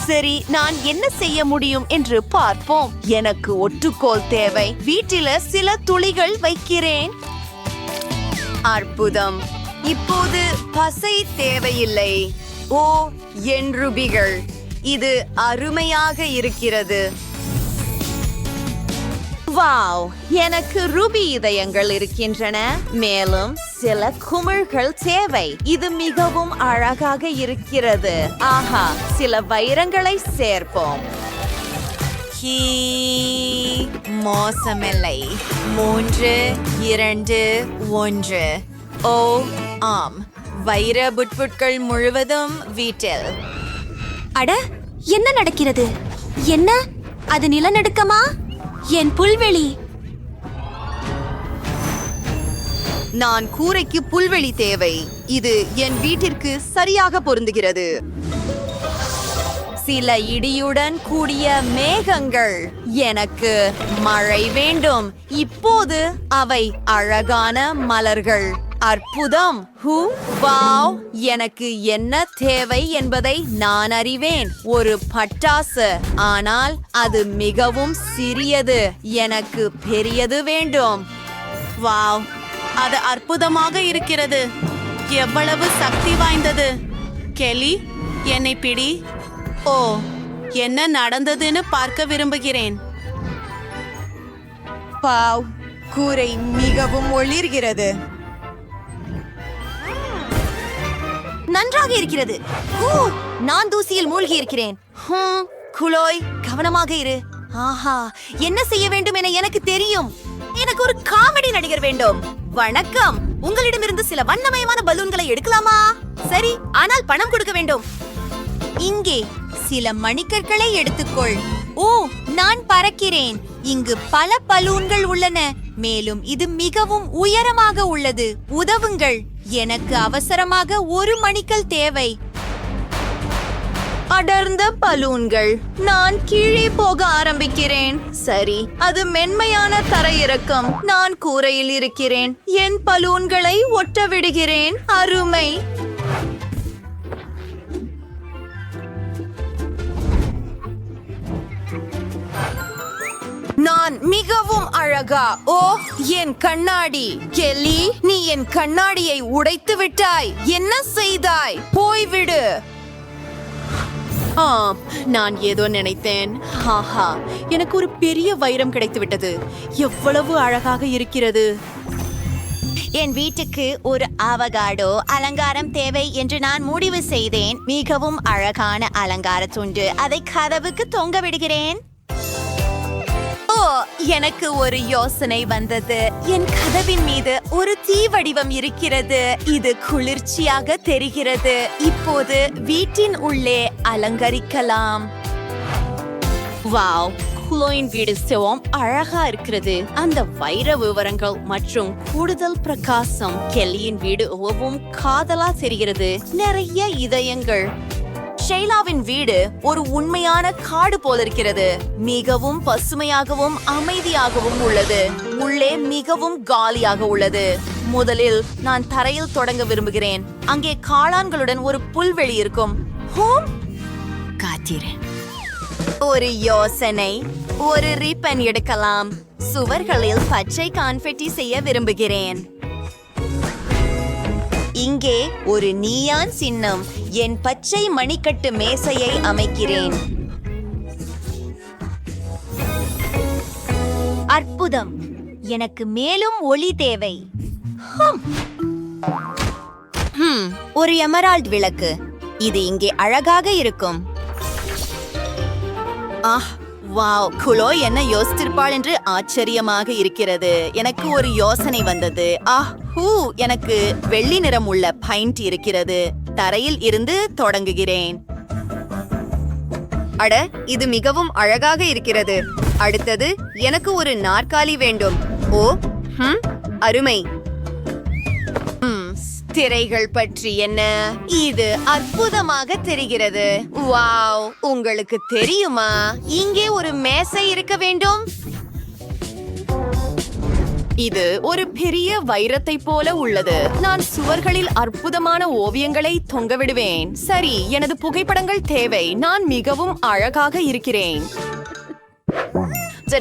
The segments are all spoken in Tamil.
சரி, நான் என்ன செய்ய முடியும் என்று பார்ப்போம். எனக்கு ஒட்டுக்கோல் தேவை. வீட்டில சில துளிகள் வைக்கிறேன். அற்புதம். இப்போது பசை தேவையில்லை. ஓ, என் ரூபிகள், இது அருமையாக இருக்கிறது. வாவ், எனக்கு ரூபி இதயங்கள் இருக்கின்றன. மேலும் சில குமிழ்கள் தேவை. இது மிகவும் அழகாக இருக்கிறது. ஆஹா, சில வைரங்களை சேர்ப்போம். மோசமில்லை. 3, 2, 1. ஓ ஆம், வைர புட்புட்கள் முழுவதும் வீட்டில். அட, என்ன நடக்கிறது? என்ன அது? நிலநடுக்கமா? என் புல்வெளி! நான் கூரைக்கு புல்வெளி தேவை. இது என் வீட்டிற்கு சரியாக பொருந்துகிறது. சில இடியுடன் கூடிய மேகங்கள். எனக்கு மழை வேண்டும். இப்போது அவை அழகான மலர்கள். அற்புதம். வாவ், எனக்கு என்ன தேவை என்பதை நான் அறிவேன். ஒரு பட்டாசு, ஆனால் அது மிகவும் சிறியது. எனக்கு பெரியது வேண்டும். வாவ், அது அற்புதமாக இருக்கிறது. எவ்வளவு சக்தி வாய்ந்தது. கெலி, என்னை பிடி. ஓ, என்ன நடந்ததுன்னு பார்க்க விரும்புகிறேன். வாவ், கூரை மிகவும் ஒளிர்கிறது. நன்றாக இருக்கிறது. நான் தூசியில் மூழ்கி இருக்கிறேன். குளோய், கவனமாக இரு. ஆஹா, என்ன செய்ய வேண்டும் என எனக்கு தெரியும். எனக்கு ஒரு காமெடி நடிகர் வேண்டும். வணக்கம், உங்களிடமிருந்து சில வண்ணமயமான பலூன்களை எடுக்கலாமா? சரி, ஆனால் பணம் கொடுக்க வேண்டும். இங்கே சில மணிக்கற்களை எடுத்துக்கொள். ஓ, நான் பறக்கிறேன். இங்கு பல பலூன்கள் உள்ளன. மேலும் இது மிகவும் உயரமாக உள்ளது. உதவுங்கள், எனக்கு அவசரமாக ஒரு மணிக்கல் தேவை. அடர்ந்த பலூன்கள். நான் கீழே போக ஆரம்பிக்கிறேன். சரி, அது மென்மையான தரையிறக்கம். நான் கூரையில் இருக்கிறேன். என் பலூன்களை ஒட்ட விடுகிறேன். அருமை. நான் மிகவும் அழகா? ஓ, என் கண்ணாடி. கெல்லி, நீ என் கண்ணாடியை உடைத்து விட்டாய். என்ன செய்தாய்? போய்விடு. நான் ஏதோ நினைத்தேன். ஆஹா, எனக்கு ஒரு பெரிய வைரம் கிடைத்து விட்டது. எவ்வளவு அழகாக இருக்கிறது. என் வீட்டுக்கு ஒரு அவகாடோ அலங்காரம் தேவை என்று நான் முடிவு செய்தேன். மிகவும் அழகான அலங்கார துண்டு. அதை கதவுக்கு தொங்க விடுகிறேன். ஓ, எனக்கு ஒரு யோசனை வந்தது. என் கதவின் மீது ஒரு தீ வடிவம் இருக்கிறது. இது குளிர்ச்சியாக தெரிகிறது. இப்போது வீட்டின் உள்ளே அலங்கரிக்கலாம். வாவ், குளோயின் வீடு சிவம் அழகா இருக்கிறது. அந்த வைர விவரங்கள் மற்றும் கூடுதல் பிரகாசம். கெல்லியின் வீடு ஓவும் காதலா தெரிகிறது. நிறைய இதயங்கள். ஷெய்லாவின் வீடு ஒரு உண்மையான காடு போல இருக்கிறது. மிகவும் பசுமையாகவும் அமைதியாகவும் உள்ளது. உள்ளே மிகவும் காலியாக உள்ளது. முதலில் நான் தரையில் தொடங்க விரும்புகிறேன். அங்கே காளான்களுடன் ஒரு புல்வெளி இருக்கும். காத்திரு. ஒரு யோசனை. ஒரு ரிப்பன் எடுக்கலாம். சுவர்களில் பச்சை கான்ஃபெட்டி செய்ய விரும்புகிறேன். இங்கே ஒரு நீயான் சின்னம். என் பச்சை மணிக்கட்டு மேசையை அமைக்கிறேன். அற்புதம். எனக்கு மேலும் ஒளி தேவை. ஒரு எமரால்ட் விளக்கு. இது இங்கே அழகாக இருக்கும். வாவ், குளோ என்ன யோசித்திருப்பாள் என்று ஆச்சரியமாக இருக்கிறது. எனக்கு ஒரு யோசனை வந்தது. எனக்கு வெள்ளி நிறம் உள்ள பைண்ட் இருக்கிறது. தரையில் இருந்து தொடங்குகிறேன். அட, இது மிகவும் அழகாக இருக்கிறது. அடுத்தது, எனக்கு ஒரு நாற்காலி வேண்டும். ஓ, அருமை. திரைகள் பற்றி என்ன? இது அற்புதமாக தெரிகிறது. வாவ், உங்களுக்கு தெரியுமா, இங்கே ஒரு மேசை இருக்க வேண்டும். இது ஒரு பெரிய வைரத்தை போல உள்ளது. நான் சுவர்களில் அற்புதமான ஓவியங்களை தொங்கவிடுவேன். சரி, எனது புகைப்படங்கள் தேவை. நான் மிகவும் அழகாக இருக்கிறேன்.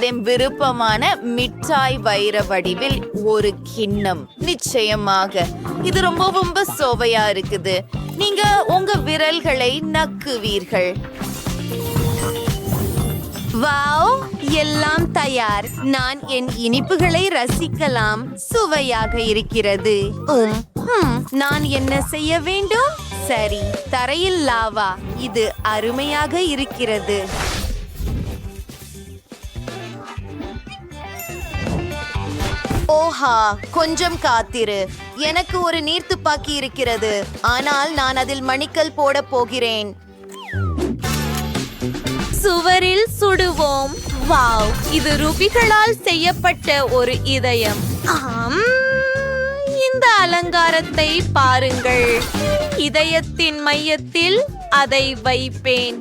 என் விருப்பமான மிட்டாய் வைர வடிவில் ஒரு கிண்ணம். நிச்சயமாக இது ரொம்ப சுவையா இருக்குது. நீங்க உங்க விரல்களை நக்குவீர்கள். வாவ், எல்லாம் தயார். நான் என் இனிப்புகளை ரசிக்கலாம். சுவையாக இருக்கிறது. நான் என்ன செய்ய வேண்டும்? சரி, தரையில் லாவா. இது அருமையாக இருக்கிறது. ஓஹா, கொஞ்சம் காத்திரு. எனக்கு ஒரு நீர்த்துப்பாக்கி இருக்கிறது, ஆனால் நான் அதில் மணிக்கல் போட போகிறேன். சுவரில் சுடுவோம். வாவ், இது ரூபிகளால் செய்யப்பட்ட ஒரு இதயம். இந்த அலங்காரத்தை பாருங்கள். இதயத்தின் மையத்தில் அதை வைப்பேன்.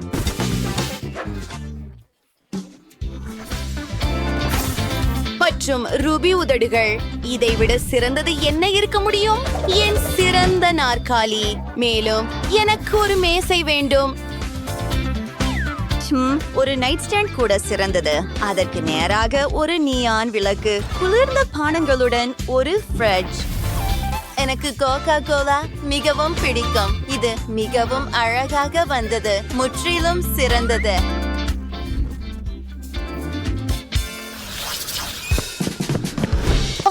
மற்றும் ரூபி உதடுகள். இதைவிட சிறந்தது என்ன இருக்க முடியும்? என் சிறந்த நாற்காலி. மேலும் எனக்கு ஒரு மேசை வேண்டும். ஒரு நைட் ஸ்டாண்ட் கூட சிறந்தது. அதற்கு நேராக ஒரு நியான் விளக்கு, குளிர்ந்த பானங்களுடன் ஒரு ஃப்ரிட்ஜ். எனக்கு கோகா கோலா மிகவும் பிடிக்கும். இது மிகவும் அழகாக வந்தது. முற்றிலும் சிறந்தது.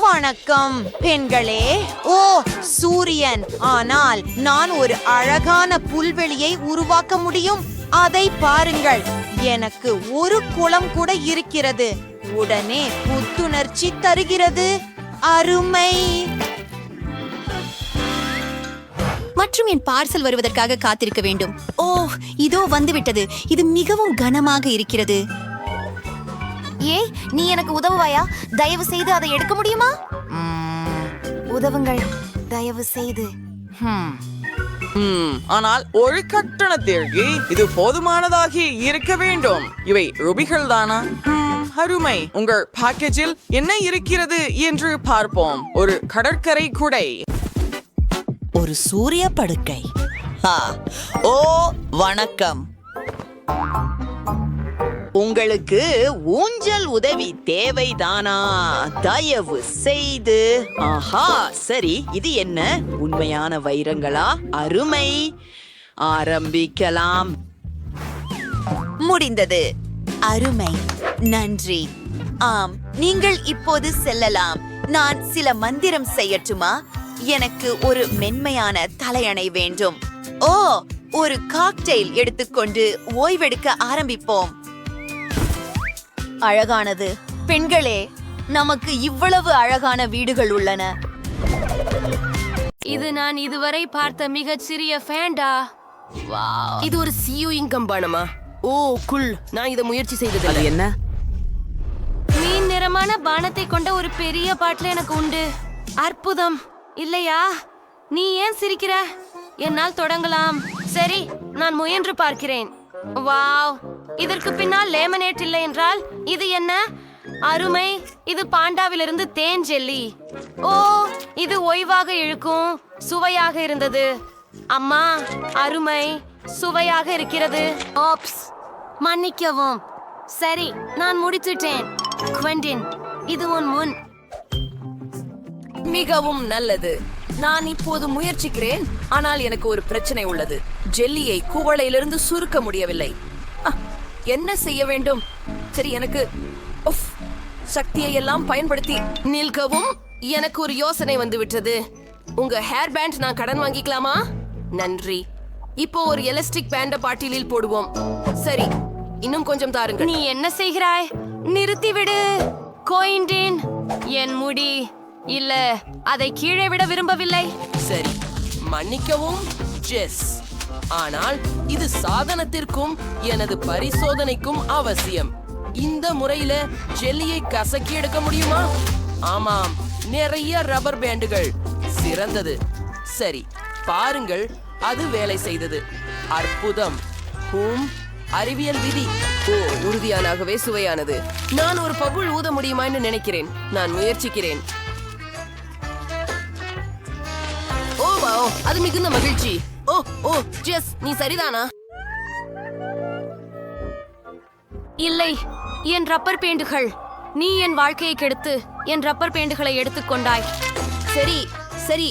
வணக்கம் பெண்களே. ஓ, சூரியன். ஆனால் நான் ஒரு அழகான புல்வெளியை உருவாக்க முடியும். அதை பாருங்கள். எனக்கு ஒரு குளம் கூட இருக்கிறது. உடனே புத்துணர்ச்சி தருகிறது. அருமை. மற்றும் என் பார்சல் வருவதற்காக காத்திருக்க வேண்டும். ஓ, இதோ வந்துவிட்டது. இது மிகவும் கனமாக இருக்கிறது. ஏய், நீ எனக்கு உதவுவாயா? தயவு செய்து அதை எடுக்க முடியுமா? உதவுங்கள், தயவு செய்து. ஆனால் ஒரு கட்டணத்திற்கு இது போதுமானதாகி இருக்க வேண்டும். இவை ரூபிகள் தானா? அருமை. உங்கள் பேக்கேஜில் என்ன இருக்கிறது என்று பார்ப்போம். ஒரு கடற்கரை குடை, ஒரு சூரிய படுக்கை. ஓ, வணக்கம். உங்களுக்கு ஊஞ்சல் உதவி தேவைதானா? தயவு செய்து. ஆஹா, சரி. இது என்ன, உண்மையான வைரங்களா? அருமை. ஆரம்பிக்கலாம். முடிந்தது. அருமை. நன்றி. ஆம், நீங்கள் இப்போது செல்லலாம். நான் சில மந்திரம் செய்யட்டுமா? எனக்கு ஒரு மென்மையான தலையணை வேண்டும். ஓ, ஒரு காக்டெயில் எடுத்துக்கொண்டு ஓய்வெடுக்க ஆரம்பிப்போம். அழகானது. பெண்களே, நமக்கு இவ்வளவு அழகான வீடுகள் உள்ளன. இது நான் இதுவரை பார்த்த மிகச் சிறிய ஃபேண்டா. இது ஒரு சியூயிங்கம் பானமா? ஓ, குல். நான் இதை முயற்சி செய்தது என்ன? மீன் நிறமான பானத்தை கொண்ட ஒரு பெரிய பாட்டில் எனக்கு உண்டு. அற்புதம் இல்லையா? நீ ஏன் சிரிக்கிற? என்னால் தொடங்கலாம். சரி, நான் முயன்று பார்க்கிறேன். வாவ், இதற்கு பின்னால் லேமனேட் இல்லை என்றால் இது என்ன? அருமை. இது பாண்டாவிலிருந்து தேன் ஜெல்லி. ஓ, இது ஓய்வாக இழுக்கும். சுவையாக இருந்தது. அம்மா, அருமை. சுவையாக இருக்கிறது. ஓப்ஸ், மன்னிக்கவும். சரி, நான் முடித்துட்டேன். குவெண்டின், இது உன் முன். மிகவும் நல்லது. நான் இப்போது முயற்சிக்கிறேன். ஆனால் எனக்கு ஒரு பிரச்சனை உள்ளது. ஜெல்லியை குவளையிலிருந்து சுருக்க முடியவில்லை. என்ன செய்ய வேண்டும்? சரி, எனக்கு சக்தியை எல்லாம் பயன்படுத்தி நிற்கவும். எனக்கு ஒரு யோசனை வந்துவிட்டது. உங்க ஹேர் பேண்ட் நான் கடன் வாங்கிக்கலாமா? நன்றி. இப்போ ஒரு எலாஸ்டிக் பேண்ட பாட்டிலில் போடுவோம். சரி, இன்னும் கொஞ்சம் தாருங்கள். நீ என்ன செய்கிறாய்? நிறுத்திவிடு. கோயின்டின், என் முடி. இல்ல, அதை கீழே விட விரும்பவில்லை. சரி, மன்னிக்கவும் ஜெஸ். ஆனால் இது சாதனத்திற்கும் எனது பரிசோதனைக்கும் அவசியம். இந்த முறையில ஜெல்லியை கசக்கி எடுக்க முடியுமா? ஆமாம், நிறைய ரப்பர் பேண்டுகள். சிறந்தது. சரி, பாருங்கள், அது வேலை செய்தது. அற்புதம். அறிவியல் விதி. ஓ, உறுதியானாகவே சுவையானது. நான் ஒரு பபுள் ஊத முடியுமான்னு நினைக்கிறேன். நான் முயற்சிக்கிறேன். ஓ அது மிகுந்த மகிழ்ச்சி. ஓ ஓ ஜெஸ், நீ சரிதானா? இல்லை, என் ரப்பர் பேண்டுகள். நீ என் வாழ்க்கையை கெடுத்து என் ரப்பர் பேண்டுகளை எடுத்துக்கொண்டாய். சரி சரி,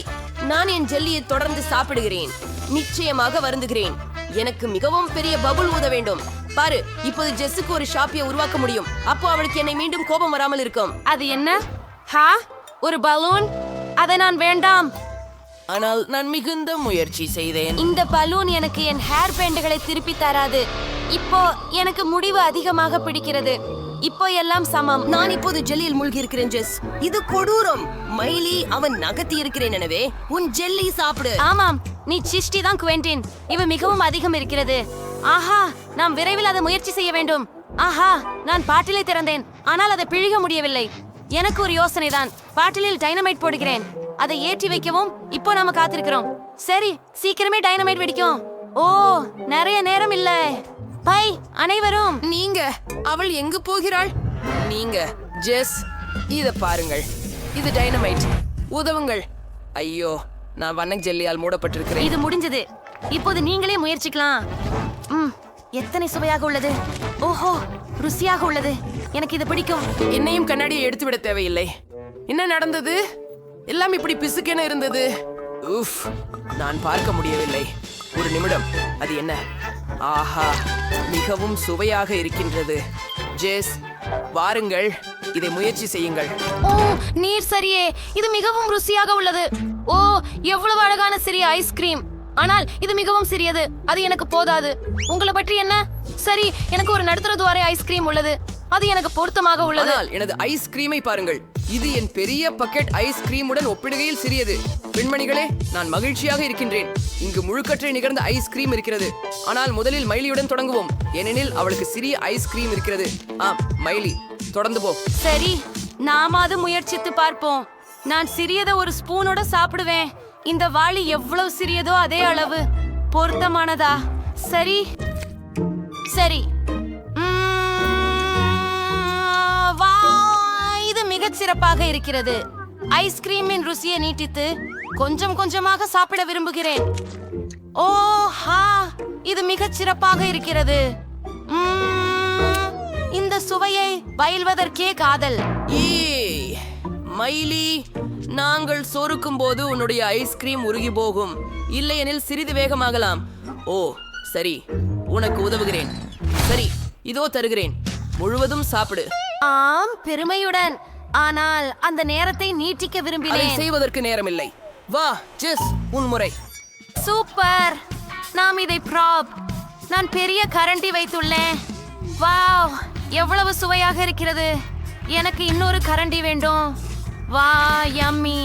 நான் என் ஜெல்லியை தொடர்ந்து சாப்பிடுகிறேன். நிச்சயமாக வருந்துகிறேன். எனக்கு மிகவும் பெரிய பபுள் ஊத வேண்டும். பாரு, இப்போது ஜெஸ்ஸுக்கு ஒரு ஷாப்பியை உருவாக்க முடியும். அப்போ அவளுக்கு என்னை மீண்டும் கோபம் வராமல் இருக்கும். அது என்ன? ஹா, ஒரு பலூன்? அதை நான் வேண்டாம். ஆனால் நான் மிகுந்த முயற்சி செய்தேன். இந்த பலூன் எனக்கு என் ஹேர் பேண்டுகளை திருப்பி தராது. இப்போ எனக்கு முடிவு அதிகமாக பிடிக்கிறது. இப்போ எல்லாம் சமம். நான் இப்போது ஜெல்லியில் மூழ்கி இருக்கிறேன் ஜெஸ். இது கொடூரம். மைலி, அவன் நகர்த்தி இருக்கிறேன். எனவே உன் ஜெல்லி சாப்பிடு. ஆமாம், நீ சிஷ்டி தான் குவென்டின். இவ மிகவும் அதிகம் இருக்கிறது. ஆஹா, நாம் விரைவில் அதை முயற்சி செய்ய வேண்டும். ஆஹா, நான் பாட்டிலை திறந்தேன், ஆனால் அதை பிழிய முடியவில்லை. எனக்கு ஒரு யோசனை தான். பாட்டிலில் டைனமைட் போடுகிறேன். அதை ஏற்றி வைக்கவும் இப்போ நாம காத்திருக்கிறோம். சரி, சீக்கிரமே டைனமைட் வெடிக்கும். ஓ, நிறைய நேரம் இல்ல. பை அனைவரும். நீங்க, அவள் எங்கு போகிறாள்? நீங்க ஜெஸ், இத பாருங்கள். இது டைனமைட். உதவுங்கள். ஐயோ, நான் வண்ண ஜெல்லியால் மூடப்பட்டிருக்கிறேன். இது முடிஞ்சது. இப்போது நீங்களே முயற்சிக்கலாம். எத்தனை சுவையாக உள்ளது. ஓஹோ, ருசியாக உள்ளது. எனக்கு இது பிடிக்கும். என்னையும் கண்ணாடியை எடுத்து விட தேவையில்லை. என்ன நடந்தது? எல்லாம் இப்படி பிசுக்கென இருந்தது. உஃப், நான் பார்க்க முடியவில்லை. ஒரு நிமிடம். அது என்ன? ஆஹா, மிகவும் சுவையாக இருக்கின்றது. ஜெஸ், வாருங்கள், இதை முயற்சி செய்யுங்கள். ஓ, நீர் சரியே. இது மிகவும் ருசியாக உள்ளது. ஓ, எவ்வளவு அழகான சிறிய ஐஸ்கிரீம். ஆனால் இது மிகவும் சிறியது. அது எனக்கு போதாது. உங்களை பற்றி என்ன? சரி, எனக்கு ஒரு நடுத்தர துவாரை ஐஸ்கிரீம் உள்ளது. அது எனக்கு பொருத்தமாக உள்ளது. ஆனால் எனது ஐஸ்கிரீமை பாருங்கள். இது என் பெரிய பக்கெட் ஐஸ்கிரீமுடன் ஒப்பிடுகையில் சிறியது. பெண்மணிகளே, நான் மகிழ்ச்சியாக இருக்கின்றேன். இங்கு முழுக்கற்றை நிகழ்ந்த ஐஸ்கிரீம் இருக்கிறது. ஆனால் முதலில் மைலியுடன் தொடங்குவோம், ஏனெனில் அவளுக்கு சிறிய ஐஸ்கிரீம் இருக்கிறது. மைலி, தொடர்ந்து போ. சரி, நாம அது முயற்சித்து பார்ப்போம். நான் சிறியதை ஒரு ஸ்பூனோட சாப்பிடுவேன். இந்த வாளி எவ்வளவு சிறியதோ அதே அளவு. பொருத்தமானதா? சரி சரி. வா, இது மிகச் சிறப்பாக இருக்கிறது. ஐஸ்கிரீமின் ருசியை நீட்டித்து கொஞ்சம் கொஞ்சமாக சாப்பிட விரும்புகிறேன். ஓ ஹா, இது மிகச் சிறப்பாக இருக்கிறது. இந்த சுவையை பயில்வதற்கே காதல். ஏய் மைலி, நாங்கள் சொருக்கும் போது உன்னுடைய ஐஸ்கிரீம் உருகி போகும். இல்லையெனில் சிறிது வேகமாகலாம். ஓ சரி, உனக்கு உதவுகிறேன். சரி, இதோ தருகிறேன். முழுவதும் சாப்பிடு. ஆம், பெருமையுடன். ஆனால் அந்த நேரத்தை நீட்டிக்க அதை விரும்பினேன். செய்வதற்கு நேரமில்லை. வா ஜெஸ், உன் முறை. சூப்பர். நாம் இதை ப்ராப். நான் பெரிய கரண்டி வைத்துள்ளேன். வாவ், எவ்வளவு சுவையாக இருக்கிறது. எனக்கு இன்னொரு கரண்டி வேண்டும். வா, யம்மி.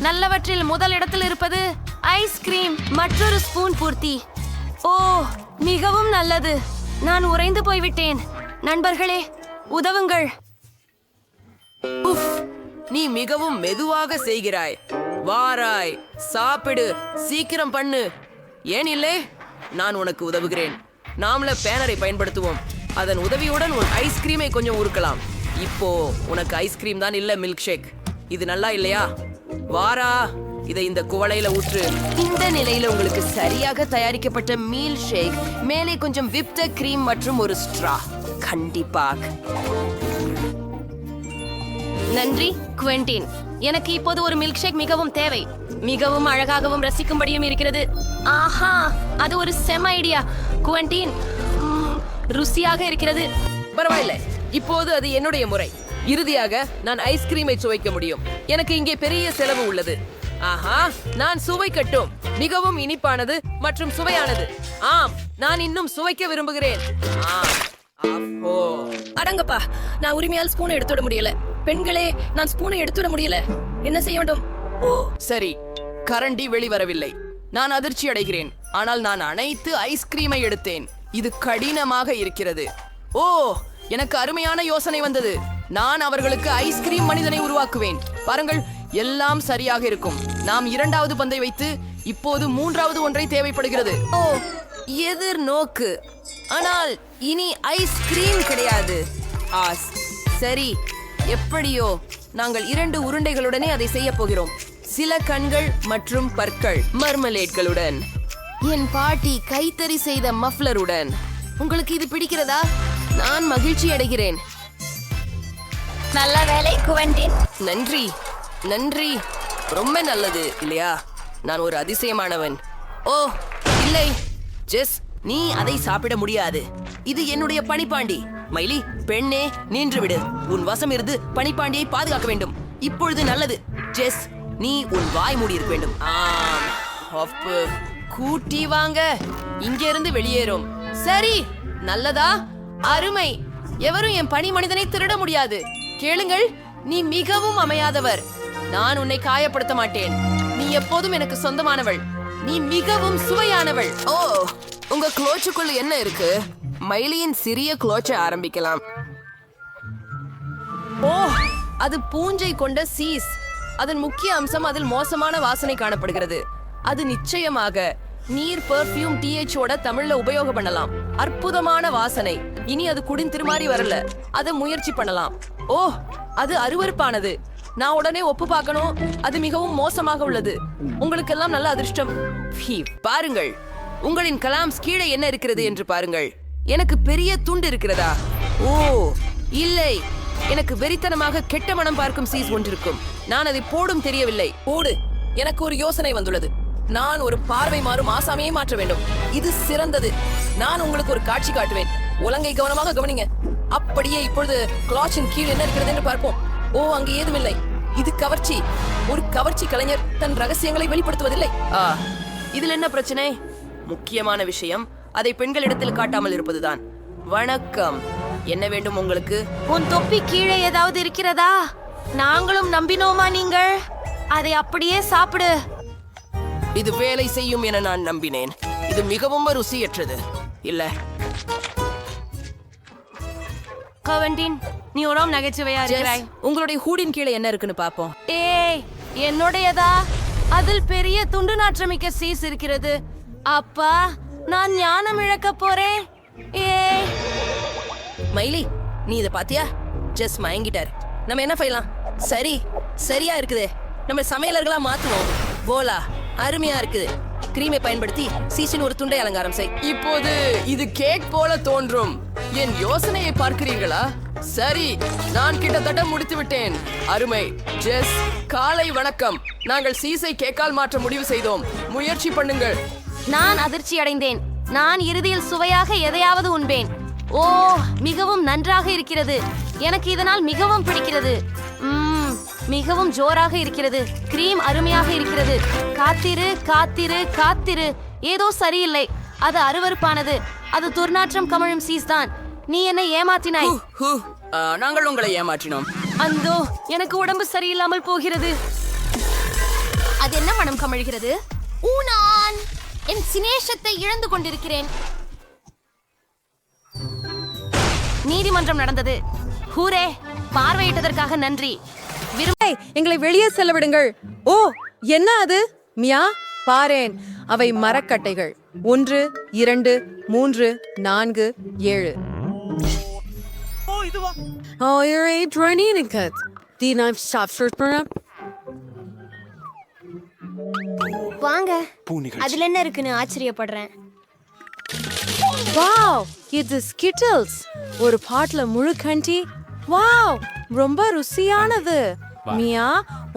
நல்லவற்றில் முதல் இடத்தில் இருப்பது ஐஸ்கிரீம். மற்றொரு ஸ்பூன் பூர்த்தி. ஓ, மிகவும் நல்லது. நான் உறைந்து போய்விட்டேன். நண்பர்களே, உதவுங்கள். உஃப், நீ மிகவும் மெதுவாக செய்கிறாய். வாராய், சாப்பிடு, சீக்கிரம் பண்ணு. ஏன் இல்லை? நான் உனக்கு உதவுகிறேன். நாமள பேனரை பயன்படுத்துவோம். அதன் உதவியுடன் உன் ஐஸ்கிரீமை கொஞ்சம் உருக்கலாம். இப்போ உனக்கு ஐஸ்கிரீம் தான் இல்ல, மில்க் ஷேக். இது நல்லா இல்லையா? வாரா, இதை இந்த குவளையில ஊற்று. இந்த நிலையில உங்களுக்கு சரியாக தயாரிக்கப்பட்ட மீல் ஷேக், மேலே கொஞ்சம் விப்ட கிரீம் மற்றும் ஒரு ஸ்ட்ரா. கண்டிப்பாக. நன்றி குவென்டின். எனக்கு இப்போது ஒரு மில்க் ஷேக் மிகவும் தேவை. மிகவும் அழகாகவும் ரசிக்கும்படியும் இருக்கிறது. ஆஹா, அது ஒரு செம ஐடியா குவென்டின். ருசியாக இருக்கிறது. பரவாயில்லை, இப்போது அது என்னுடைய முறை. இறுதியாக நான் ஐஸ்கிரீமை சுவைக்க முடியும். எனக்கு இங்கே பெரிய செலவு உள்ளது. ஆஹா, நான் சுவைக்கட்டும். மிகவும் இனிப்பானது மற்றும் சுவையானது. ஆம், நான் இன்னும் சுவைக்க விரும்புகிறேன். அடங்கப்பா, நான் உரிமையால் ஸ்பூனை எடுத்துவிட முடியல. பெண்களே, நான் ஸ்பூனை எடுத்துவிட முடியல. என்ன செய்ய வேண்டும்? ஓ சரி, கரண்டி வெளிவரவில்லை. நான் அதிர்ச்சி அடைகிறேன். ஆனால் நான் அனைத்து ஐஸ்கிரீமை எடுத்தேன். இது கடினமாக இருக்கிறது. ஓ, எனக்கு அருமையான யோசனை வந்தது. நான் அவர்களுக்கு ஐஸ்கிரீம் மனிதனை உருவாக்குவேன். பாருங்கள், எல்லாம் சரியாக இருக்கும். நாம் இரண்டாவது பந்தை வைத்து இப்போது மூன்றாவது ஒன்றை தேவைப்படுகிறது. ஓ, எதிர்நோக்கு. ஆனால் இனி ஐஸ்கிரீம் கிடையாது. சரி, எப்படியோ நாங்கள் 2 உருண்டைகளுடனே அதை செய்ய போகிறோம். சில கண்கள் மற்றும் பற்கள் மர்மலேட்களுடன். என் பாட்டி கைத்தறி செய்த மஃப்லருடன். உங்களுக்கு இது பிடிக்கிறதா? நான் மகிழ்ச்சி அடைகிறேன். நல்ல வேலை குவென்டின். நன்றி நன்றி, ரொம்ப நல்லது இல்லையா? நான் ஒரு அதிசயமானவன். ஓ இல்லை ஜெஸ், நீ அதை சாப்பிட முடியாது. இது என்னுடைய பனிப்பாண்டி. மைலி, பெண்ணே நின்று விடு. உன் வசம் இருந்து பனிப்பாண்டியை பாதுகாக்க வேண்டும். இப்பொழுது நல்லது ஜெஸ், நீ உன் வாய் மூடி இருக்க வேண்டும். ஆம், அப்பு. கூட்டி வாங்க, இங்க இருந்து வெளியேறும். சரி, நல்லதா? அருமை. எவரும் என் பனி மனிதனை திருட முடியாது. கேளுங்கள், நீ மிகவும் அமையாதவர். நான் உன்னை காயப்படுத்த மாட்டேன். நீ எப்போதும் எனக்கு சொந்தமானவள். நீ மிகவும் சுவையானவள். ஓ, உங்க குளோச்சுக்குள்ள என்ன இருக்கு? மைலியின் சிறிய குளோச்சை ஆரம்பிக்கலாம். ஓ, அது பூஞ்சை கொண்ட சீஸ். அதன் முக்கிய அம்சம் அதில் மோசமான வாசனை காணப்படுகிறது. அது நிச்சயமாக நீர் பெர்ஃப்யூம் THஓட தமிழ்ல உபயோகம் பண்ணலாம். அற்புதமான வாசனை. இனி அது குடின் திருமாறி வரல. அதை முயற்சி பண்ணலாம். ஓ, அது அருவருப்பானது. நான் உடனே ஒப்பு பார்க்கணும். அது மிகவும் மோசமாக உள்ளது. உங்களுக்கெல்லாம் நல்ல அதிர்ஷ்டம். பாருங்கள், உங்களின் கலாம்ஸ் கீழே என்ன இருக்கிறது என்று பாருங்கள். எனக்கு பெரிய துண்டு இருக்கிறதா? ஓ இல்லை, எனக்கு வெறித்தனமாக கெட்ட மனம் பார்க்கும் சீஸ் ஒன்றிருக்கும். நான் அதை போடும் தெரியவில்லை. போடு. எனக்கு ஒரு யோசனை வந்துள்ளது. நான் ஒரு பார்வை மாறும் ஆசாமியை மாற்ற வேண்டும். இது சிறந்தது. நான் உங்களுக்கு ஒரு காட்சி காட்டுவேன். உலங்கை கவனமாக கவனிங்க. அப்படியே இப்பொழுது கிளாச்சின் கீழ் என்ன இருக்கிறது என்று பார்ப்போம். ஓ, அங்கு ஏதுமில்லை. இது கவர்ச்சி. ஒரு கவர்ச்சி கலைஞர் தன் ரகசியங்களை வெளிப்படுத்துவதில்லை. இதில் என்ன பிரச்சனை? முக்கியமான விஷயம் அதை பெண்களிடத்தில் காட்டாமல் இருப்பதுதான். வணக்கம், என்ன வேண்டும் உங்களுக்கு? உன் தொப்பி கீழே ஏதாவது இருக்கிறதா? நாங்களும் நம்பினோமா? நீங்கள் அதை அப்படியே சாப்பிடு. இது வேலை செய்யும் என நான் நம்பினேன். இது மிகவும் ருசியற்றது இல்ல. கவென்டின், நீ ஒரு நகைச்சுவையா இருக்கிறாய். உங்களுடைய ஹூடின் கீழே என்ன இருக்குன்னு பாப்போம். ஏய், என்னுடையதா? அதில் பெரிய துண்டு நாற்றமிக்க சீஸ் இருக்கிறது. அப்பா, நான் ஞானம் இழக்க போறேன். ஏய் மைலி, நீ இத பாத்தியா? ஜெஸ் மயங்கிட்டார். நம்ம என்ன செய்யலாம்? சரி, சரியா இருக்குது. நம்ம சமையலர்களா மாத்துவோம். போலா, அருமையா இருக்குது. கிரீமை பயன்படுத்தி சீசின் ஒரு துண்டை அலங்காரம் செய். இப்போது இது கேக் போல தோன்றும். என் யோசனையை பார்க்கிறீர்களா? சரி, நான் கிட்டத்தட்ட முடித்து விட்டேன். அருமை ஜெஸ், காலை வணக்கம். நாங்கள் சீஸை கேக்கால் மாற்ற முடிவு செய்தோம். முயற்சி பண்ணுங்கள். நான் அதிர்ச்சி அடைந்தேன். நான் இறுதியில் சுவையாக எதையாவது உண்பேன். ஓ, மிகவும் நன்றாக இருக்கிறது. எனக்கு இதனால் மிகவும் பிடிக்கிறது. மிகவும் ஜோராக இருக்கிறது. கிரீம் அருமையாக இருக்கிறது. காத்திரு காத்திரு காத்திரு. ஏதோ சரியில்லை. அது அருவருப்பானது. அது துர்நாற்றம் கமழும் சீஸ் தான். நீ என்னை ஏமாற்றினாய். நாங்கள் உங்களை ஏமாற்றினோம். அந்தோ, எனக்கு உடம்பு சரியில்லாமல் போகிறது. அது என்ன மனம் கமழ்கிறது? நான் என் சினேஷத்தை இழந்து கொண்டிருக்கிறேன். நீதிமன்றம் நடந்தது. ஹூரே, பார்வையிட்டதற்காக நன்றி. எங்களை வெளியே செல்ல விடுங்கள். ஓ, என்ன அது? மியா, பாரேன். அவை மரக்கட்டைகள். 1, 2, 3, 4, 7. வாங்க, அதுல என்ன இருக்குன்னு ஆச்சரியப்படுறேன். வாவ், இது ஸ்கிட்டில்ஸ். ஒரு பாட்ல முழு கண்டி. வாவ், ரொம்ப ருசியானது. மியா,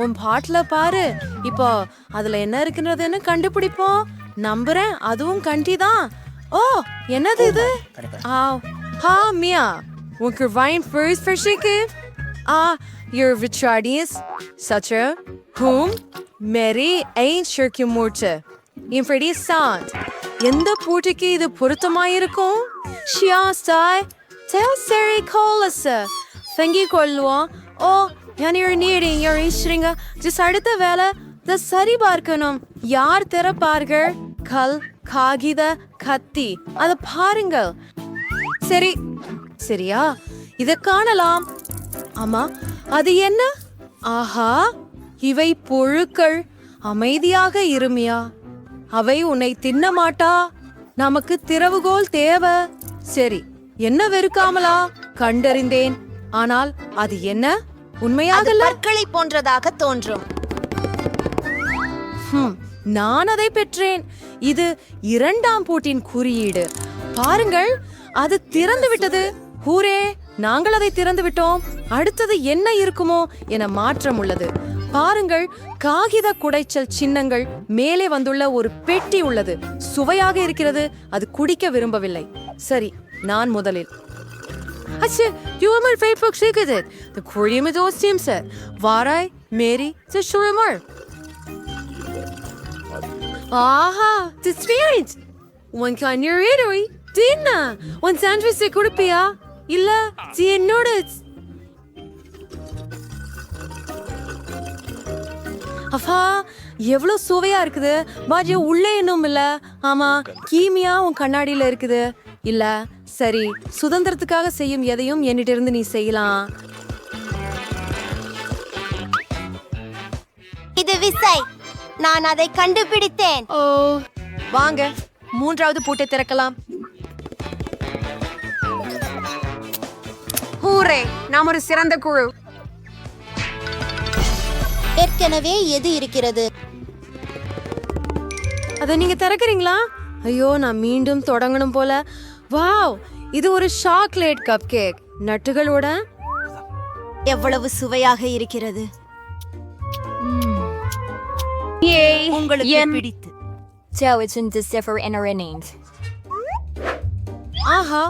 உன் பாட்ல பாரு. இப்போ அதுல என்ன இருக்குன்றதுன்னு கண்டுபிடிப்போம். நம்புறேன், அதுவும் கண்டி தான். ஓ, என்னது இது? ஹா மியா, உனக்கு வைன் ஃபர்ஸ்ட் ஃபிஷிக்கு? You're Richardis, such a whom Mary ain't sure மூச்சு. In pretty sound. எந்த பூட்டிக்கு இது பொருத்தமாயிருக்கும்? ஷியா ஸ்டாய் டெல் சரி கோலஸ் தங்கி கொள்வோம். ஓ, யார் நீடிங் யார் ஈஸ்வரிங்க. ஜஸ் அடுத்த வேலை த சரி பார்க்கணும். யார் திறப்பார்கள்? கல், காகித, கத்தி. அதை பாருங்கள். சரி, சரியா? இதை காணலாம். ஆமா, அது என்ன? ஆஹா, இவை புழுக்கள். அமைதியாக இருமியா, அவை உன்னை தின்ன மாட்டா. நமக்கு திறவுகோல் தேவை. சரி, என்ன வெறுக்காமலா? கண்டறிந்தேன். ஆனால் அது என்ன? உண்மையாக பற்களை போன்றதாக தோன்றும். நான் அதை பெற்றேன். இது 2ஆம் பூட்டின் குறியீடு. பாருங்கள், அது திறந்து விட்டது. ஹூரே, நாங்கள் அதை திறந்து விட்டோம். அடுத்தது என்ன இருக்குமோ என மாற்றம் உள்ளது. பாருங்கள், காகித குடைச்சல் சின்னங்கள் மேலே வந்துள்ள ஒரு பெட்டி உள்ளது. சுவையாக இருக்கிறது. அது குடிக்க விரும்பவில்லை. சரி, நான் முதலில். Hatje, du har mal Facebook skickat. Det kurje med oss timset. Varai, Mary, det skulle mal. Aha, det spirit. One kan you read Dinna. One sandwich se kurpiya. Illa, det är nördigt. அப்பா, எவ்வளவு சுவையா இருக்குது. பாஜி உள்ளே இன்னும் இல்ல. ஆமா, கீமியா உன் கண்ணாடியில இருக்குது. இல்ல, சரி, சுதந்திரத்துக்காக செய்யும் எதையும் என்னிட்ட இருந்து நீ செய்யலாம். இது விசை. நான் அதை கண்டுபிடித்தேன். ஓ, வாங்க 3வது பூட்டை திறக்கலாம். ஹூரே, நாம் ஒரு சிறந்த குழு. ஏற்கனவே எது இருக்கிறது? அதை நீங்க திறக்கிறீங்களா? ஐயோ, நான் மீண்டும் தொடங்கணும் போல. வாவ், இது ஒரு சாக்லேட் கப் கேக் நட்டுகளோட. எவ்வளவு சுவையாக இருக்கிறது. உங்களுக்கு பிடித்து. ஆஹா,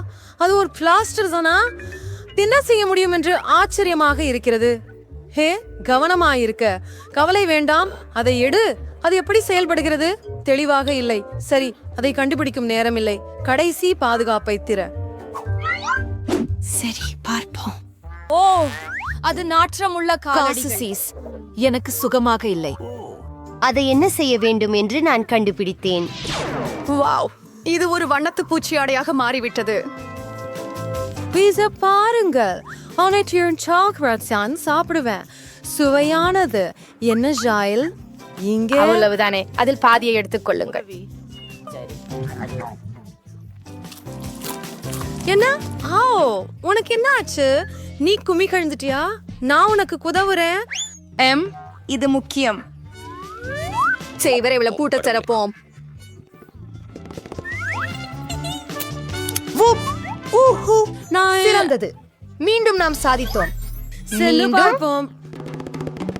அது ஒரு பிளாஸ்டர் தானா? என்ன செய்ய முடியும் என்று ஆச்சரியமாக இருக்கிறது. ஹே, கவனமாயிருக்க. கவலை வேண்டாம், அதை எடு. அது எப்படி செயல்படுகிறது? தெளிவாக இல்லை. சரி, அதை கண்டுபிடிக்கும் நேரம் இல்லை. கடைசி பாதுகாப்பை திற. சரி, பார்ப்போம். ஓ, அது நாற்றமுள்ள காலடி. எனக்கு சுகமாக இல்லை. அதை என்ன செய்ய வேண்டும் என்று நான் கண்டுபிடித்தேன். வாவ், இது ஒரு வண்ணத்து பூச்சியாடையாக மாறிவிட்டது. பீஸா பாருங்கள். அவனை சாக்லேட் தான் சாப்பிடுவேன். சுவையானது. என்ன ஜாயில்? இங்கே அவ்வளவுதானே, அதில் பாதியை எடுத்துக்கொள்ளுங்கள். என்ன? ஆ, உனக்கு என்ன ஆச்சு? நீ கும்மி கழுந்துட்டியா? நான் உனக்கு குதவுறேன். இது முக்கியம். செய்வரை இவ்வளவு பூட்ட திறப்போம். சிறந்தது. மீண்டும் நாம் சாதித்தோம். செல்லு பார்ப்போம்.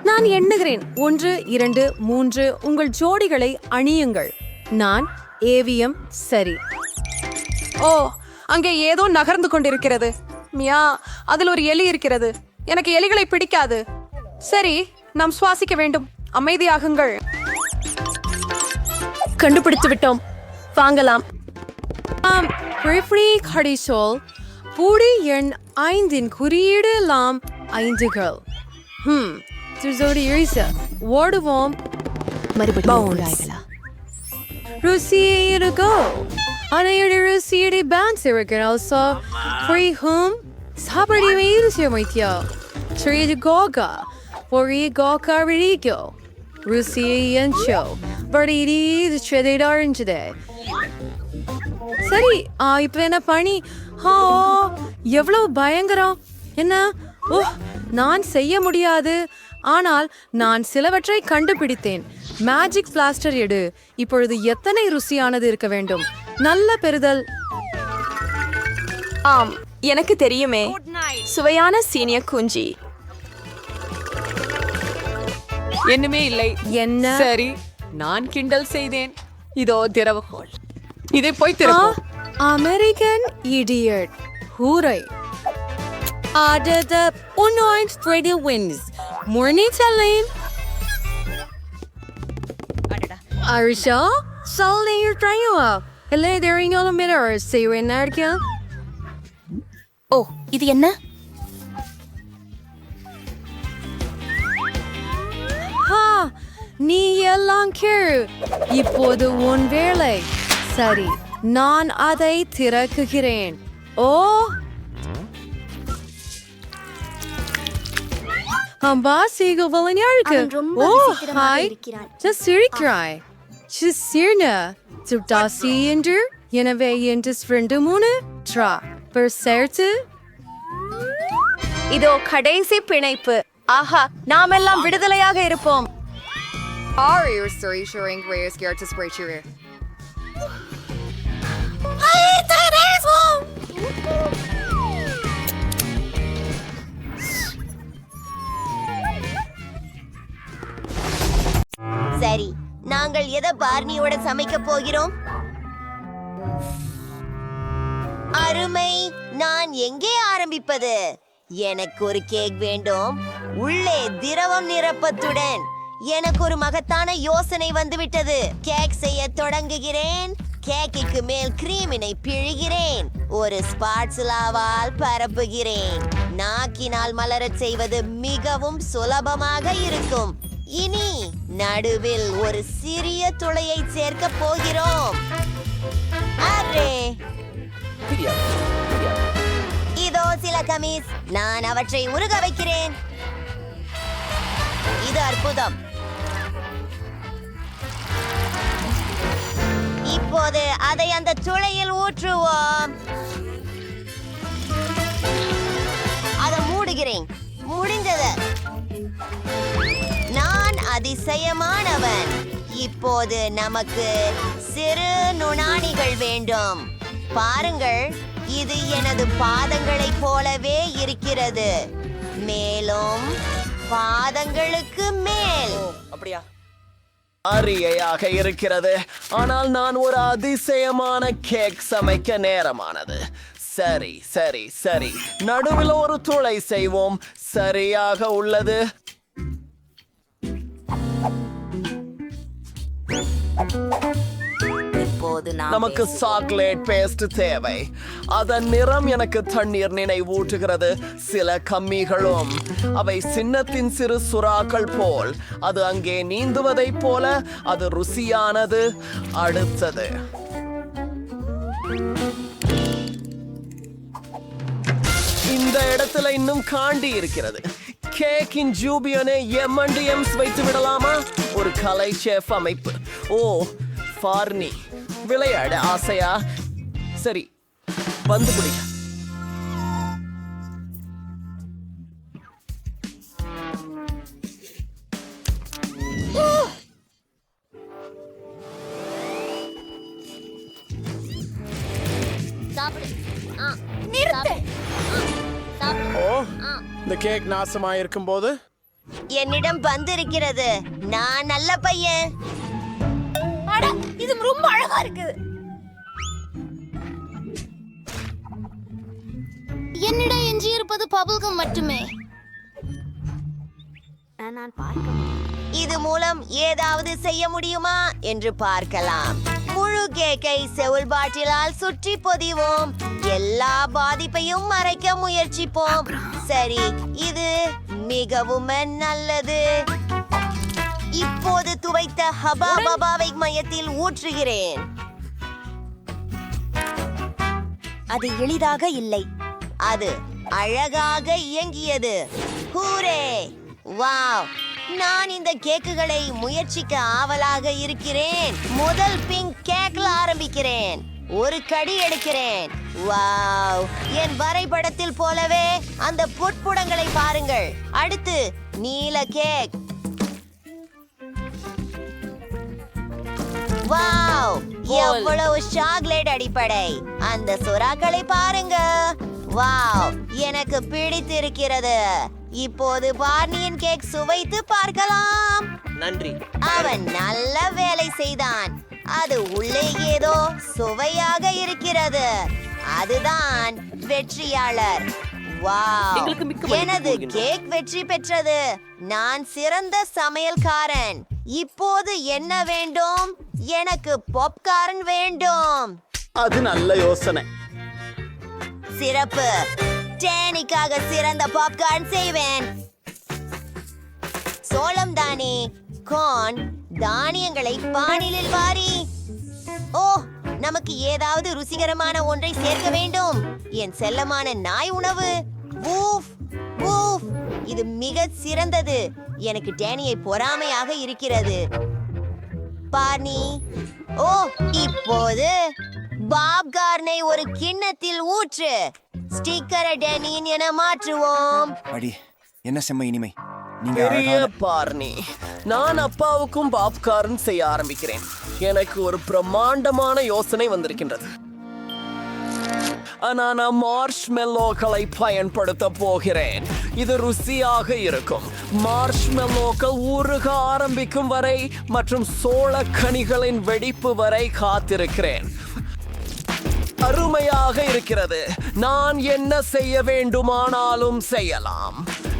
நான் எண்ணுகிறேன். 1, 2, 3. உங்கள் ஜோடிகளை அணியுங்கள். நான் ஏவிஎம். சரி. ஓ, அங்கே ஏதோ நகர்ந்து கொண்டிருக்கிறது. மியா, அதில் ஒரு எலி இருக்கிறது. எனக்கு எலிகளை பிடிக்காது. சரி, நாம் சுவாசிக்க வேண்டும். அமைதியாகுங்கள். கண்டுபிடித்து விட்டோம். வாங்கலாம். கடிசோல் பூடி எண் 5இன் குறியீடு எல்லாம் 5கள். ஓடுவோம். ருசியோ அனைவருடைய ருசியடி பேன்ஸ் இருக்கிறாள். ஸோ ஃப்ரீ ஹோம் சாப்பிட வைத்தியோ வைத்தியோ ட்ரீட் கோகா பொறி கோகா ரிடிக்கோ ருசியை என்ச்சோ படி செடிடா இருந்துச்சு. சரி, இப்ப என்ன பணி? எவ்வளவு பயங்கரம். என்ன? ஓ, நான் செய்ய முடியாது. ஆனால் நான் சிலவற்றை கண்டுபிடித்தேன். மேஜிக் பிளாஸ்டர் எடு. இப்பொழுது எத்தனை ருசியானது இருக்க வேண்டும். நல்ல பெறுதல். ஆம், எனக்கு தெரியுமே. சுவையான சீனிய குஞ்சி. என்னமே இல்லை. என்ன? சரி, நான் கிண்டல் செய்தேன். இதோ திறவுகோல். இதை போய் திறப்போம். American idiot. Hooray. Adada unoint Brady wins. Morning telling. Arisha, solving your trial. Hello, there in all the mirrors. Say you're in there, ஓ, இது என்ன? Ha, நீ எல்லாம் கேளு. இப்போது உன் வேலை. சரி, நான் அதை திறக்குகிறேன். ஓ, அம்பா சீகோவலன் யாருக்கு? ஓ, ஹாய். Just சிரிக்கிறாய். Just சிரின. சுட்டாசி என்று எனவே என்று ஃப்ரெண்டு 3 ட்ரா per சேர்த்து. இதோ கடைசி பிணைப்பு. ஆஹா, நாமெல்லாம் விடுதலையாக இருப்போம். Are you reassuring where scared to spray cheer? சரி, நாங்கள் எதை பார்னியோட சமைக்க போகிறோம்? அருமை. நான் எங்கே ஆரம்பிப்பது? எனக்கு ஒரு கேக் வேண்டும், உள்ளே திரவம் நிரப்பத்துடன். எனக்கு ஒரு மகத்தான யோசனை வந்துவிட்டது. கேக் செய்ய தொடங்குகிறேன். கேக்கிற்கு மேல் கிரீமினை பிழிகிறேன். ஒரு ஸ்பாட்சுலாவால் பரப்புகிறேன். நாக்கினால் மலரச் செய்வது மிகவும் சுலபமாக இருக்கும். இனி நடுவில் ஒரு சிறிய துளையை சேர்க்க போகிறோம். அரே, இதோ சில கமீஸ். நான் அவற்றை உருக வைக்கிறேன். இது அற்புதம். இப்போது அதை அந்த துளையில் ஊற்றுவோம். அதை மூடுகிறேன். முடிந்தது. நான் அதிசயமானவன். இப்போது நமக்கு சிறு நுணாணிகள் வேண்டும். பாருங்கள், இது எனது பாதங்களைப் போலவே இருக்கிறது. மேலும் பாதங்களுக்கு மேல். அப்படியா? அரியையாக இருக்கிறது. ஆனால் நான் ஒரு அதிசயமான கேக் சமைக்க நேரமானது. சரி சரி சரி, நடுவில் ஒரு துளை செய்வோம். சரியாக உள்ளது. நமக்கு சாக்லேட் பேஸ்ட் தேவை. அதன் நிறம் எனக்கு தண்ணீர் நினைவூட்டுகிறது. சில கம்மிகளும் அவை சின்னத்தின் சிறு சுறாக்கள் போல். அது அங்கே நீந்துவதைப் போல. அது ருசியானது. அடுத்தது இந்த இடத்துல இன்னும் காண்டி இருக்கிறது. கேக்கின் ஜூபியனை M&M's வைத்து விடலாமா? ஒரு கலை ஷெஃப் அமைப்பு. ஓ, பார்னி, விளையாட ஆசையா? சரி, வந்து குடி. இந்த கேக் நாசமாயிருக்கும் போது என்னிடம் வந்திருக்கிறது. நான் நல்ல பையன். இது ரொம்ப அழகா இருக்கு. என்னிடம் எஞ்சி இருப்பது பபுல்கம் மட்டுமே. இது மூலம் ஏதாவது செய்ய முடியுமா என்று பார்க்கலாம். முழு கேக்கை செவுல் பாட்டிலால் சுற்றி பொதிவோம். எல்லா பாதிப்பையும் மறைக்க முயற்சிப்போம். சரி, இது மிகவும் நல்லது. இப்போது துவைத்த ஹபா பபாவை மையத்தில் ஊற்றுகிறேன். அது எளிதாக இல்லை. அது அழகாக இயங்கியது. ஹூரே! வாவ்! நான் இந்த கேக்குகளை முயற்சிக்க ஆவலாக இருக்கிறேன். முதல் பிங்க் கேக்ல ஆரம்பிக்கிறேன். ஒரு கடி எடுக்கிறேன். வாவ்! என் வரைபடத்தில் போலவே அந்த புட்புடங்களை பாருங்கள். அடுத்து நீல கேக். வாவ்! எவ்வளவு சாக்லேட் அடிப்படை. அந்த சுறாக்களை பாருங்க. வாவ்! எனக்கு பிடித்திருக்கிறது. இப்போது பார்னியின் கேக் சுவைத்து பார்க்கலாம். நன்றி. அவன் நல்ல வேலை செய்தான். அது உள்ளே ஏதோ சுவையாக இருக்கிறது. அதுதான் வெற்றியாளர். வாவ்! எனது கேக் வெற்றி பெற்றது. நான் சிறந்த சமையல்காரன். இப்போது என்ன வேண்டும்? எனக்கு பாப்கார்ன் வேண்டும். அது நல்ல யோசனை. சிறப்பு. டேனிக்காக சிறந்த பாப்கார்ன் செய்வேன். சோளம் தானே. கார்ன் தானியங்களை பானிலில் வாரி. ஓ, நமக்கு ஏதாவது ருசிகரமான ஒன்றை சேர்க்க வேண்டும். என் செல்லமான நாய் உணவு. வூஃப் வூஃப். இது மிக சிறந்தது. எனக்கு டேனியை பொறாமையாக இருக்கிறது. பார்னி. ஓ, இப்போது பாப்கார்னை ஒரு கிண்ணத்தில் ஊற்று. ஸ்டிக்கரை டேனியின் என மாற்றுவோம். அடி, என்ன செம்ம இனிமை. பெரிய பார்னி, நான் அப்பாவுக்கும் பாப்கார்ன் செய்ய ஆரம்பிக்கிறேன். எனக்கு ஒரு பிரம்மாண்டமான யோசனை வந்திருக்கின்றது. நான் மார்ஷ்மெல்லோக்களை பயன்படுத்த போகிறேன். இது ருசியாக இருக்கும். மார்ஷ்மெல்லோக்கள் உருக ஆரம்பிக்கும் வரை மற்றும் சோளக்கனிகளின் வெடிப்பு வரை காத்திருக்கிறேன். அருமையாக இருக்கிறது. நான் என்ன செய்ய வேண்டுமானாலும் செய்யலாம்.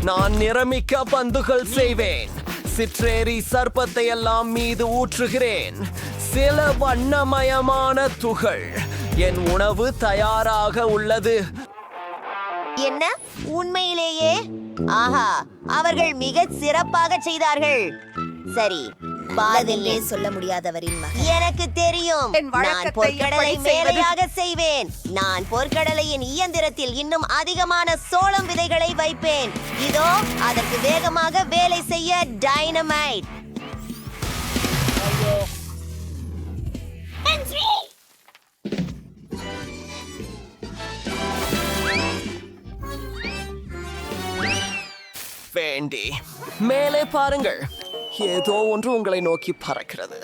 நான் நிறமிக்க பந்துகள் செய்வேன். சிற்றேரி சர்ப்பத்தை எல்லாம் மீது ஊற்றுகிறேன். சில வண்ணமயமான துகள். என் உணவு தயாராக உள்ளது. என்ன உண்மையிலேயே? ஆஹா, அவர்கள் மிக சிறப்பாக செய்தார்கள். சரி, பாதிலே சொல்ல முடியாதவரின் மகன். எனக்கு தெரியும். நான் பொற்கடலை வேலையாக செய்வேன். நான் பொற்கடலையின் இயந்திரத்தில் இன்னும் அதிகமான சோளம் விதைகளை வைப்பேன். இதோ அதற்கு வேகமாக வேலை செய்ய டைனமைட். வேண்டி மேலே பாருங்கள், ஏதோ ஒன்று உங்களை நோக்கி பறக்கிறது.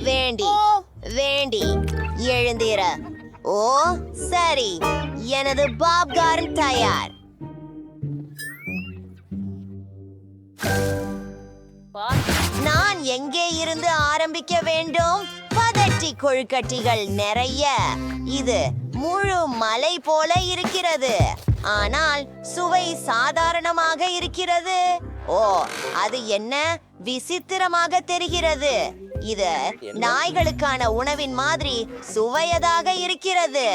வேண்டி வேண்டி எழுந்திர. ஓ சரி, எனது பாப்கார்ன் தயார். நான் எங்கே இருந்து ஆரம்பிக்க வேண்டும்? பதட்டி கொழுக்கட்டிகள் நிறைய. இது முழு மலை போல இருக்கிறது, ஆனால் சுவை சாதாரணமாக இருக்கிறது. ஓ, அது என்ன விசித்திரமாக தெரிகிறது. இது நாய்களுக்கான உணவின் மாதிரி சுவையதாக இருக்கிறது.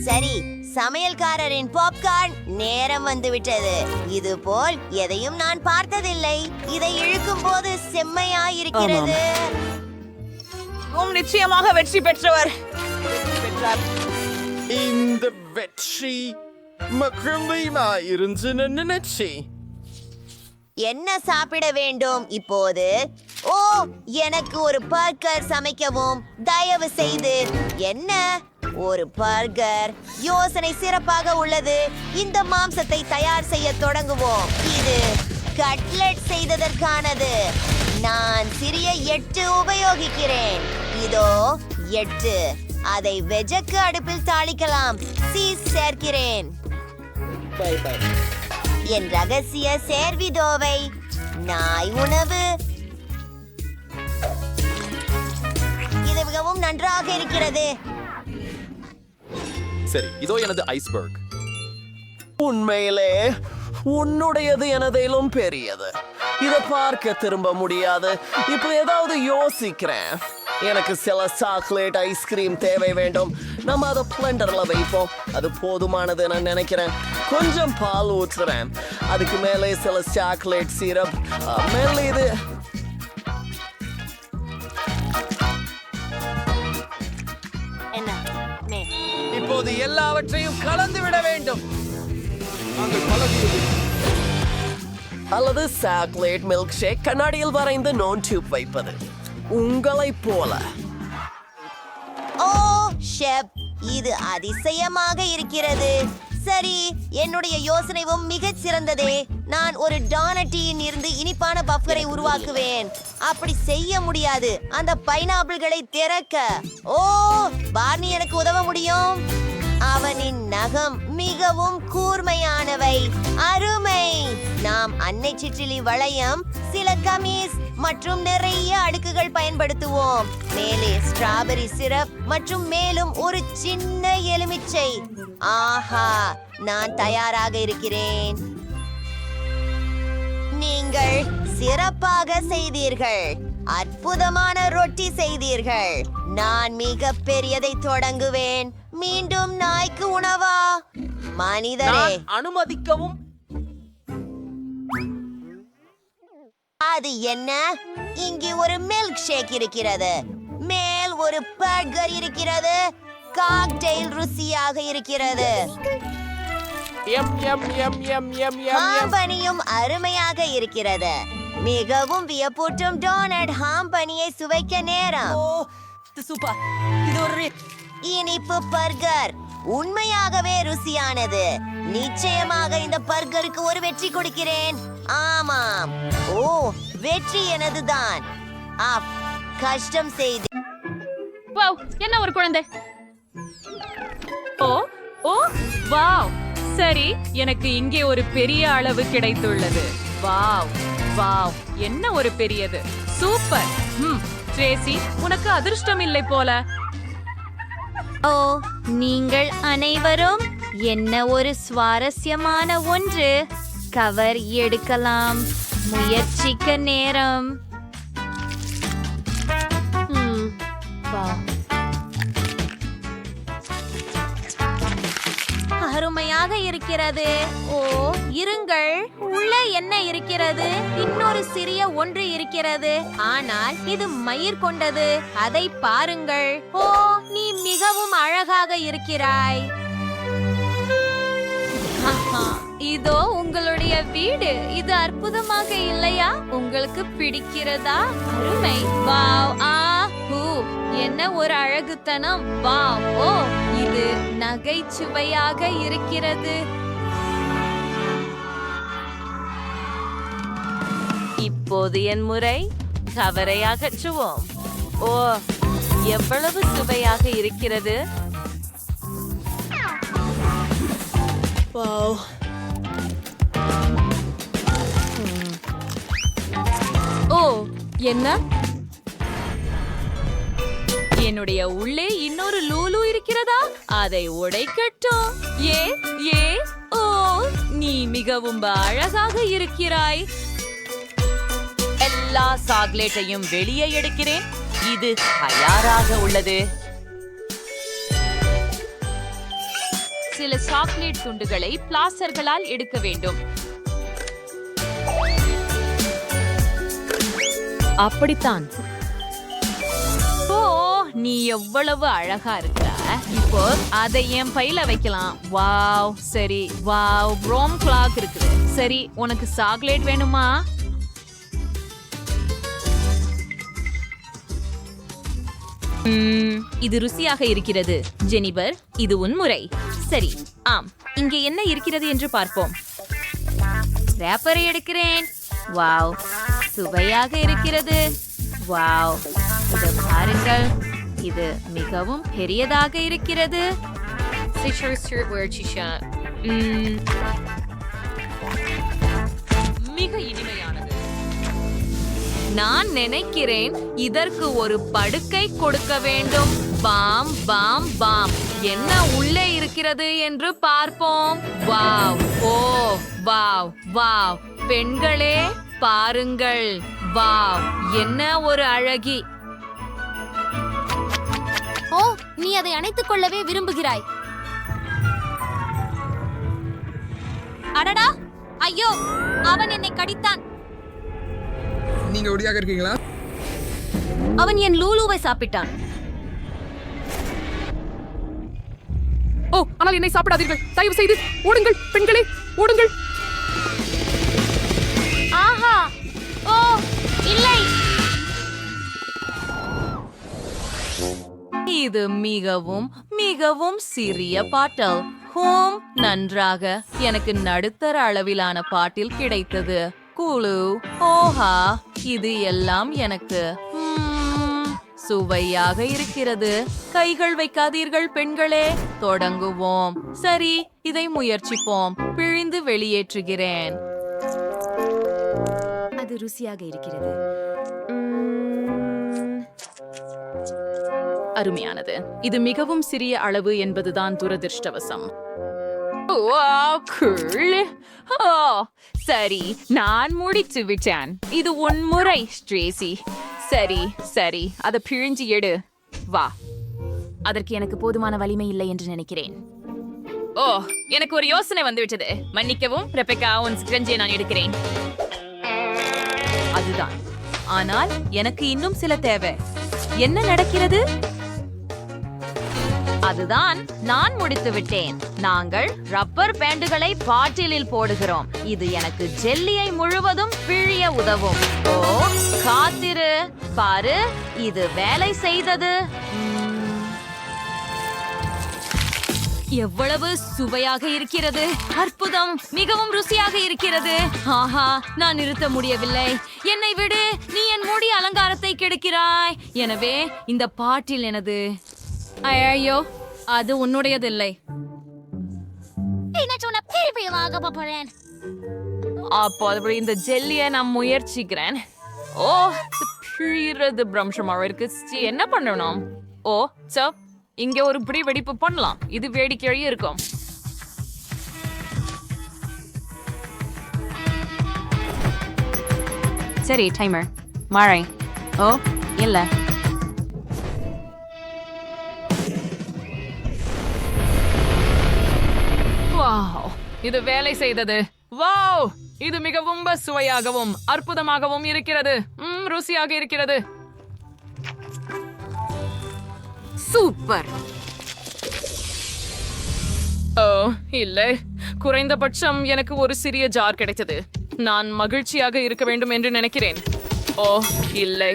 சரி, சமையல்காரரின் பாப்கார்ன் நேரம் வந்துவிட்டது. இது போல் எதையும் நான் பார்த்ததில்லை. இதை இழுக்கும் போது செம்மையாயிருக்கிறது. நிச்சயமாக வெற்றி பெற்றவர். இந்த வெற்றி மகிழ்ச்சியாயிருந்து நினைச்சி என்ன சாப்பிட வேண்டும் இப்போது? ஓ, எனக்கு ஒரு பர்கர் சமைக்கவும் தயவு செய்து. என்ன ஒரு பர்கர்? யோசனை சிறப்பாக உள்ளது. இந்த மாம்சத்தை தயார் செய்ய தொடங்குவோம். இது கட்லெட் செய்ததற்கானது. நான் சிறிய 8 உபயோகிக்கிறேன். இதோ 8. அதை வெஜக்கு அடுப்பில் தாளிக்கலாம். சீஸ் சேர்க்கிறேன். என் ரகசிய சேர்விதோவை நாய் உணவு. இது மிகவும் நன்றாக இருக்கிறது. சரி, இதோ எனது ஐஸ்பர்க். உண்மையிலே உன்னுடையது எனதிலும் பெரியது. இதை பார்க்க திரும்ப முடியாது. இப்போ ஏதாவது யோசிக்கிறேன். எனக்கு சில சாக்லேட் ஐஸ்கிரீம் தேவை வேண்டும். நம்ம அதை பிளெண்டர்ல வைப்போம். அது போதுமானது நான் நினைக்கிறேன். கொஞ்சம் பால் ஊற்றுறேன். அதுக்கு மேலே சில சாக்லேட் சிரப். மேலே இது இப்போது எல்லாவற்றையும் கலந்து விட வேண்டும். அல்லது சாக்லேட் மில்க் ஷேக் கண்ணாடியில் வரைந்து நோன் டியூப் வைப்பது உங்களைப் போல. ஓ ஷெப், இது அதிசயமாக இருக்கிறது. சரி, என்னுடைய யோசனையும் மிகச் சிறந்ததே. நான் ஒரு டானட்டியின் இருந்து இனிப்பான பஃப்கரை உருவாக்குவேன். அப்படி செய்ய முடியாது. அந்த பைனாப்பிள்களை திறக்க. ஓ, பார்னி எனக்கு உதவ முடியும். அவனின் நகம் மிகவும் கூர்மையானவை. அருமை. நாம் அன்னை சிற்றிலி வளையம், சில கமீஸ் மற்றும் நிறைய அடுக்குகள் பயன்படுத்துவோம். மேலே ஸ்ட்ராபெரி சிரப் மற்றும் மேலும் ஒரு சின்ன எலுமிச்சை. ஆஹா, நான் தயாராக இருக்கிறேன். நீங்கள் சிறப்பாக செய்தீர்கள். அற்புதமான ரொட்டி செய்தீர்கள். நான் மிக பெரியதை தொடங்குவேன். மீண்டும் நாய்க்கு உணவா? மனிதரே, அனுமதிக்கவும். அது என்ன? இங்கே ஒரு மில்க் ஷேக் இருக்கிறது. மேல் ஒரு பர்கர் இருக்கிறது. காக்டெயில் ருசியாக இருக்கிறது. ஹாம்பனியும் அருமையாக இருக்கிறது. மிகவும் வியப்பூட்டும் டோனட் ஹாம்பனியை சுவைக்க நேரம். இனிப்பு பர்கர். உண்மையாகவே ருசியானது. நிச்சயமாக இந்த பர்கருக்கு ஒரு வெற்றி கொடுக்கிறேன். ஆமாம், ஓ, வெற்றி எனதுதான். கஷ்டம் செய்து வாவ், என்ன ஒரு குழந்தை. ஓ ஓ வாவ், சரி, எனக்கு இங்கே ஒரு பெரிய அளவு கிடைத்துள்ளது. வாவ் வாவ், என்ன ஒரு பெரியது. சூப்பர். ட்ரேசி, உனக்கு அதிர்ஷ்டம் இல்லை போல. ஓ, நீங்கள் அனைவரும் என்ன ஒரு சுவாரஸ்யமான ஒன்று. கவர் எடுக்கலாம். முயற்சிக்க நேரம். அருமையாக இருக்கிறது. ஓ, இருங்கள், உள்ள என்ன இருக்கிறது? இன்னொரு சிறிய ஒன்று இருக்கிறது, ஆனால் இது மயிர் கொண்டது. அதை பாருங்கள். ஓ, நீ மிகவும் அழகாக இருக்கிறாய். இதோ உங்களுடைய வீடு. இது அற்புதமாக இல்லையா? உங்களுக்கு பிடிக்கிறதா? அருமை. வாவ், என்ன ஒரு அழகுத்தனம். வாவ், ஓ, இது நகைச்சுவையாக இருக்கிறது. இப்போது என் முறை. கவரை அகற்றுவோம். ஓ, எவ்வளவு சுவையாக இருக்கிறது. ஓ, என்ன? என்னுடைய உள்ளே இன்னொரு லூலு இருக்கிறதா? அதை உடைக்கட்டும். ஏ ஓ, நீ மிகவும் அழகாக இருக்கிறாய். எல்லா சாக்லேட்டையும் வெளியே எடுக்கிறேன். இது தயாராக உள்ளது. சில சாக்லேட் துண்டுகளை பிளாஸ்டர்களால் எடுக்க வேண்டும். அப்படித்தான். ஓ, நீ எவ்வளவு அழகா இருக்க. இப்போ அதை என் பையில வைக்கலாம். வாவ், சரி. வாவ், ரோம் கிளாக் இருக்குது. சரி, உனக்கு சாக்லேட் வேணுமா? இது ருசியாக இருக்கிறது. ஜெனிபர், இது உன் முறை. சரி, ஆம், இங்கே என்ன இருக்கிறது என்று பார்ப்போம். ரேப்பரை எடுக்கிறேன். வாவ், சுவையாக இருக்கிறது. வாவ், இதை பாருங்கள், இது மிகவும் பெரியதாக இருக்கிறது. மிக இனிமையானது. நான் நினைக்கிறேன் இதற்கு ஒரு படுக்கை கொடுக்க வேண்டும். பாம் பாம் பாம், என்ன உள்ளே இருக்கிறது என்று பார்ப்போம். வாவ், ஓ, வாவ் வாவ், பெண்களே பாருங்கள். வாவ், என்ன ஒரு அழகி. ஓ, நீ அதை அணைத்துக் கொள்ளவே விரும்புகிறாய். அடடா, ஐயோ, அவன் என்னை கடித்தான். நீங்க ஒடியாக இருக்கீங்களா? அவன் என் லூலுவை சாப்பிட்டான். ஓ, ஆனால் என்னை சாப்பிடாதீர்கள். தயவு செய்து ஓடுங்கள் பெண்களே, ஓடுங்கள். ஆஹா, ஓ, இல்லை. இது மிகவும் மிகவும் சிறிய பாட்டில். ஹோம், நன்றாக. எனக்கு நடுத்தர அளவிலான பாட்டில் கிடைத்தது. குழு, ஓஹா, இது எல்லாம் எனக்கு சுவையாக இருக்கிறது. கைகள் வைக்காதீர்கள் பெண்களே. தொடங்குவோம். சரி, இதை முயற்சிப்போம். பிழிந்து வெளியேற்றுகிறேன். அது ருசியாக இருக்கிறது. அருமையானது. இது மிகவும் சிறிய அளவு என்பதுதான் துரதிர்ஷ்டவசம். சரி, நான் முடித்து விட்டேன். இது உன் முறை, ஸ்ட்ரேசி. சரி சரி, அதை பிழிஞ்சு எடு. வா. அதற்கு எனக்கு போதுமான வலிமை இல்லை என்று நினைக்கிறேன். ஓ, எனக்கு ஒரு யோசனை வந்துவிட்டது. மன்னிக்கவும் ரெபெக்கா, உன் ஸ்க்ரஞ்சை நான் எடுக்கிறேன். அதுதான். ஆனால் எனக்கு இன்னும் சில தேவை. என்ன நடக்கிறது? அதுதான், நான் முடித்து விட்டேன். நாங்கள் ரப்பர் பேண்டுகளை பாட்டிலில் போடுகிறோம். இது எனக்கு ஜெல்லியை முழுவதும் பிழிய உதவும். ஓ, காத்திரு, பாரு, இது வேலை செய்தது. எவ்வளவு சுவையாக இருக்கிறது! அற்புதம்! மிகவும் ருசியாக இருக்கிறது! ஆஹா, நான் நிறுத்த முடியவில்லை. என்னை விடு, நீ என் முடி அலங்காரத்தை கெடுக்கிறாய். எனவே இந்த பாட்டில் எனது. ஐயோ, அது உன்னுடையதில்லை. அப்போது இந்த ஜெல்லியை நான் முயற்சிக்கிறேன். ஓ, பிழிறது பிரம்சமாக இருக்கு. என்ன பண்ணணும்? ஓ, சப், இங்க ஒரு பிடி வெடிப்பு பண்ணலாம். இது வேடிக்கையே இருக்கும். சரி, டைமர். மழை. ஓ, இல்ல. வாவ், இது வேலை செய்தது. வாவ், இது மிகவும் சுவையாகவும் அற்புதமாகவும் இருக்கிறது. ருசியாக இருக்கிறது. சூப்பர். ஓ, இல்லை, குறைந்தபட்சம் எனக்கு ஒரு சிறிய ஜார் கிடைத்தது. நான் மகிழ்ச்சியாக இருக்க வேண்டும் என்று நினைக்கிறேன். ஓ, இல்லை.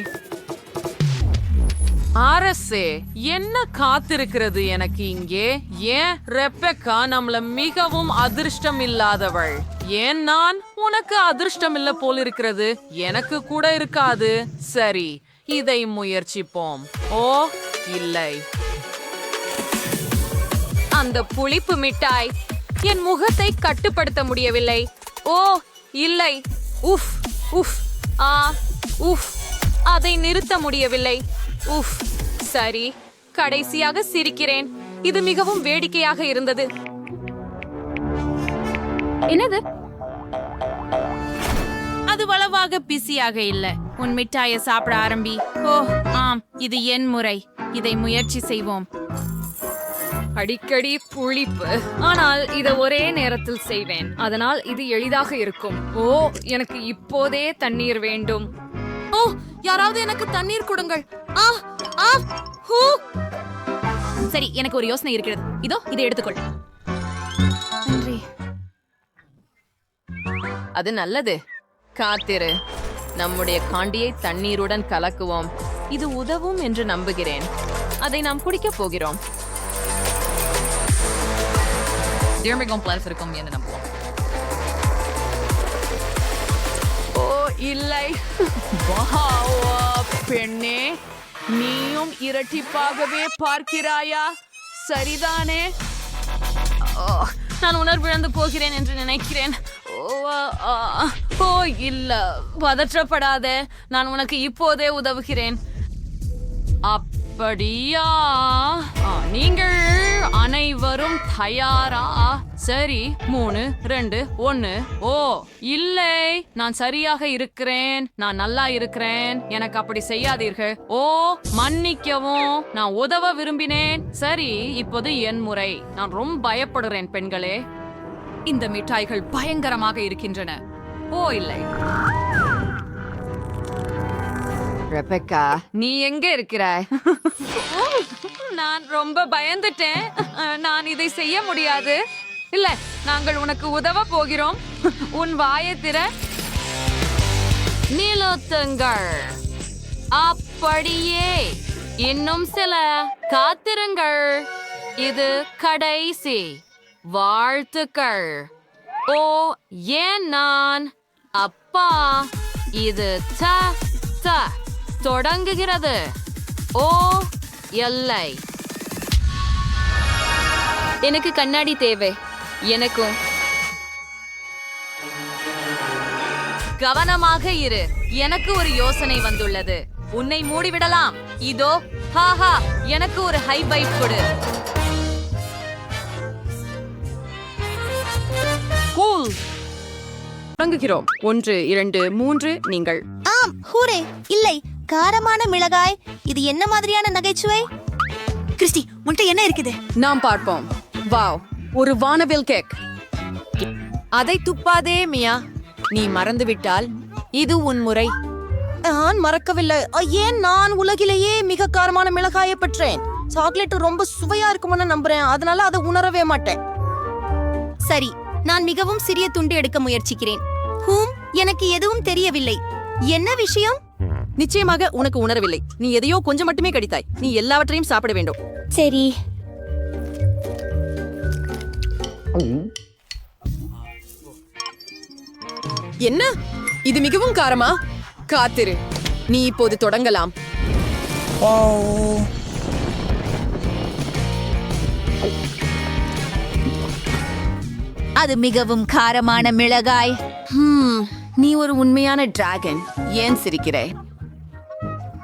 அரசே, என்ன காத்திருக்கிறது எனக்கு இங்கே? ஏன் ரெபெக்கா நம்மள மிகவும் அதிர்ஷ்டம் இல்லாதவள்? ஏன் நான் உனக்கு அதிர்ஷ்டம் இல்ல போல் இருக்கிறது? எனக்கு கூட இருக்காது. சரி, இதை முயற்சிப்போம். ஓ, இல்லை. அந்த புளிப்பு மிட்டாய் என் முகத்தை கட்டுப்படுத்த முடியவில்லை. ஓ, இல்லை. உஃப் உஃப். உஃப், அதை நிறுத்த முடியவில்லை. உஃப். சரி, கடைசியாக சிரிக்கிறேன். இது மிகவும் வேடிக்கையாக இருந்தது. என்னது? அது வளவாக பிஸியாக இல்ல. உன் மிட்டாயை சாப்பிட ஆரம்பி. ஓ, ஆம், இது என் முறை. இதை முயற்சி செய்வோம். அடிக்கடி புளிப்பு, ஆனால் இதை ஒரே நேரத்தில் செய்வேன். அதனால் இது எளிதாக இருக்கும். ஓ, எனக்கு இப்போதே தண்ணீர் வேண்டும். ஓ, யாராவது எனக்கு தண்ணீர் கொடுங்கள். சரி, எனக்கு ஒரு யோசனை இருக்கிறது. இதோ, இதை எடுத்துக்கொள். நன்றி. அது நல்லது. காத்திரு. நம்முடைய காண்டியை தண்ணீருடன் கலக்குவோம். இது உதவும் என்று நம்புகிறேன். அதை நாம் குடிக்கப் போகிறோம். இருக்கும் என்று நம்புவோம். ஓ, இல்லை. பெண்ணே, நீயும் இரட்டிப்பாகவே பார்க்கிறாயா? சரிதானே? நான் உணர்விழந்து போகிறேன் என்று நினைக்கிறேன். ஓ, இல்ல, பதற்றப்படாத. நான் உனக்கு இப்போதே உதவுகிறேன். அப்படியா? நீங்கள் அனைவரும் தயாரா? சரி, 3, 2, 1. ஓ, இல்லை, நான் சரியாக இருக்கிறேன். நான் நல்லா இருக்கிறேன். எனக்கு அப்படி செய்யாதீர்கள். ஓ, மன்னிக்கவும், நான் உதவ விரும்பினேன். சரி, இப்போது என் முறை. நான் ரொம்ப பயப்படுறேன் பெண்களே. இந்த மிட்டாய்கள் பயங்கரமாக இருக்கின்றன. ஓ, இல்லை. ரெபெக்கா, நீ எங்க இருக்கிறாய்? நான் ரொம்ப பயந்துட்டேன். நான் இதை செய்ய முடியாது. இல்ல, நாங்கள் உனக்கு உதவ போகிறோம். உன் வாயை திற. நிலுத்துங்கள். அப்படியே. இன்னும் சில. காத்திருங்கள். இது கடைசி. வாழ்த்துக்கள். ஓ, ஏன் நான்? அப்பா, இது தொடங்குகிறது. ஓ, எல்லை. எனக்கு கண்ணாடி தேவை. எனக்கும். கவனமாக இரு. எனக்கு ஒரு யோசனை வந்துள்ளது. உன்னை மூடிவிடலாம். இதோ, ஹாஹா, எனக்கு ஒரு ஹை பைட் கொடு. கூல். தொடங்குகிறோம். 1, 2, 3. நீங்கள். ஆம், ஹூரே. இல்லை, காரமான மிளகாய். இது என்ன மாதிரியான நகைச்சுவை? கிறிஸ்டி, உன்கிட்ட என்ன இருக்குது? நாம் பார்ப்போம். வாவ், ஒரு வானவில் கேக். அதை துப்பாதே மியா. நீ மறந்துவிட்டால் இது உன் முறை. நான் மறக்கவில்லை. ஏன், நான் உலகிலேயே மிக காரமான மிளகாயை பெற்றேன். சாக்லேட் ரொம்ப சுவையா இருக்கும்னு நம்புறேன். அதனால அதை உணரவே மாட்டேன். சரி, நான் மிகவும் சிறிய துண்டு எடுக்க முயற்சிக்கிறேன். எனக்கு எதுவும் தெரியவில்லை. என்ன விஷயம்? நிச்சயமாக உனக்கு உணரவில்லை. நீ எதையோ கொஞ்சம் மட்டுமே கடித்தாய். நீ எல்லாவற்றையும் சாப்பிட வேண்டும். சரி. என்ன இது மிகவும் காரமா? காத்திரு, நீ இப்போது தொடங்கலாம். அது மிகவும் காரமான மிளகாய். நீ ஒரு உண்மையான டிராகன். ஏன் சிரிக்கிறே?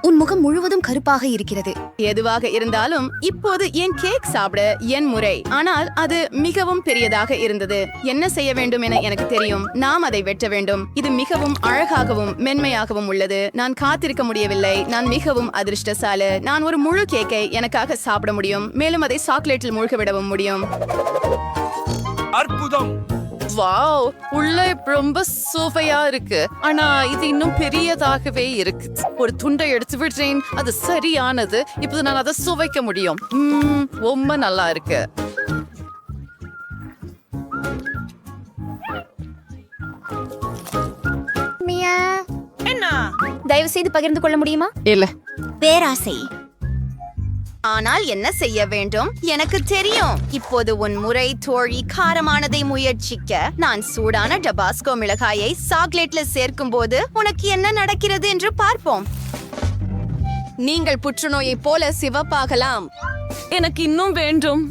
உன் முகம் முழுவதும் கருப்பாக இருக்கிறது. எதுவாக இருந்தாலும் இப்போது என் கேக் சாப்பிட என் முறை. ஆனால் அது மிகவும் பெரியதாக இருந்தது. என்ன செய்ய வேண்டும் என எனக்கு தெரியும். நாம் அதை வெட்ட வேண்டும். இது மிகவும் அழகாகவும் மென்மையாகவும் உள்ளது. நான் காத்திருக்க முடியவில்லை. நான் மிகவும் அதிர்ஷ்டசாலி. நான் ஒரு முழு கேக்கை எனக்காக சாப்பிட முடியும். மேலும் அதை சாக்லேட்டில் மூழ்க விடவும் முடியும். அற்புதம். வாவ், உள்ள ரொம்ப சுவையா இருக்கு. ஆனா இது இன்னும் பெரியதாகவே இருக்கு. ஒரு துண்டை எடுத்து விடுறேன். அது சரியானது. இப்போது நான் அதை சுவைக்க முடியும். ரொம்ப நல்லா இருக்கு. தயவு செய்து பகிர்ந்து கொள்ள முடியுமா? இல்ல. பேராசை. ஆனால் என்ன செய்ய வேண்டும்? எனக்கு தெரியும். இப்போது உன் முறை தோழி. காரமானதை முயற்சிக்க நான் சூடான டபாஸ்கோ மிளகாயை சாக்லேட்ல சேர்க்கும் போது உனக்கு என்ன நடக்கிறது என்று பார்ப்போம். நீங்கள் புற்றுநோயை போல சிவப்பாகலாம். எனக்கு இன்னும் வேண்டும்.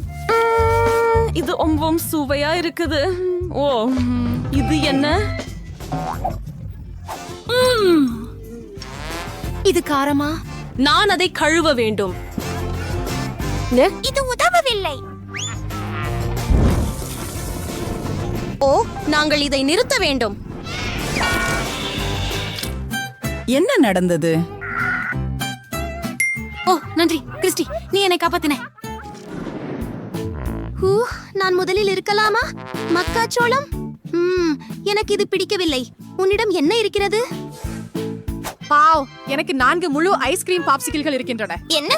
இது ரொம்பவும் சுவையா இருக்குது. ஓ, இது என்ன? இது காரமா? நான் அதை கழுவ வேண்டும். இது உதவவில்லை. ஓ, நாங்கள் இதை நிறுத்த வேண்டும். என்ன நடந்தது? ஓ, நன்றி கிறிஸ்டி, நீ என்னை காப்பாத்தின. நான் முதலில் இருக்கலாமா? மக்காச்சோளம். எனக்கு இது பிடிக்கவில்லை. உன்னிடம் என்ன இருக்கிறது? பாவ், எனக்கு 4 முழு ஐஸ்கிரீம் பாப்சிக்கிள்கள் இருக்கின்றன. என்ன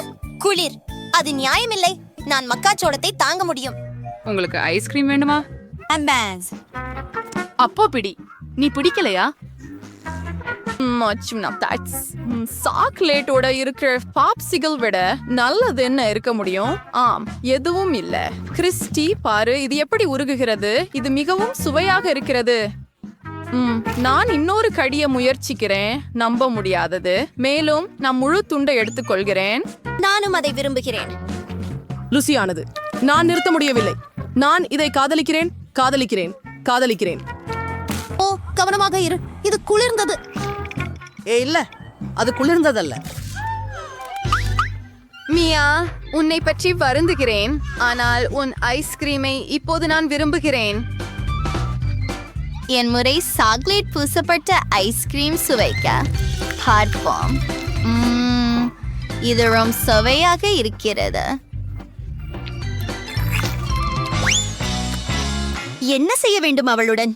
குளிர்? அது நியாயமில்லை. நான் மக்காச்சோளத்தை தாங்க முடியும். உங்களுக்கு ஐஸ்கிரீம் வேண்டுமா? அப்போ பிடி. நீ பிடிக்கலையா? சாக்லேட்டோட இருக்கிற பாப்சிகல் விட நல்லது என்ன இருக்க முடியும்? ஆம், எதுவும் இல்ல. கிறிஸ்டி, பாரு, இது எப்படி உருகுகிறது. இது மிகவும் சுவையாக இருக்கிறது. நான் இன்னொரு கடிய முயற்சிக்கிறேன். நம்ப முடியாதது. மேலும் நான் முழு துண்டை எடுத்துக்கொள்கிறேன். நானும் அதை விரும்புகிறேன். ருசியானது. நான் நிறுத்த முடியவில்லை. நான் இதை காதலிக்கிறேன், காதலிக்கிறேன், காதலிக்கிறேன். ஓ, கவனமாக இரு. இது குளிர்ந்தது. இல்ல, அது குளிர்ந்ததல்ல. மியா, உன்னை பற்றி வருந்துகிறேன். ஆனால் உன் ஐஸ்கிரீமை இப்போது நான் விரும்புகிறேன். என் முறை சாக்லேட் பூசப்பட்ட ஐஸ்கிரீம் சுவைக்க பார்ப்போம். இது ரொம்ப சுவையாக இருக்கிறது. என்ன செய்ய வேண்டும் அவளுடன்?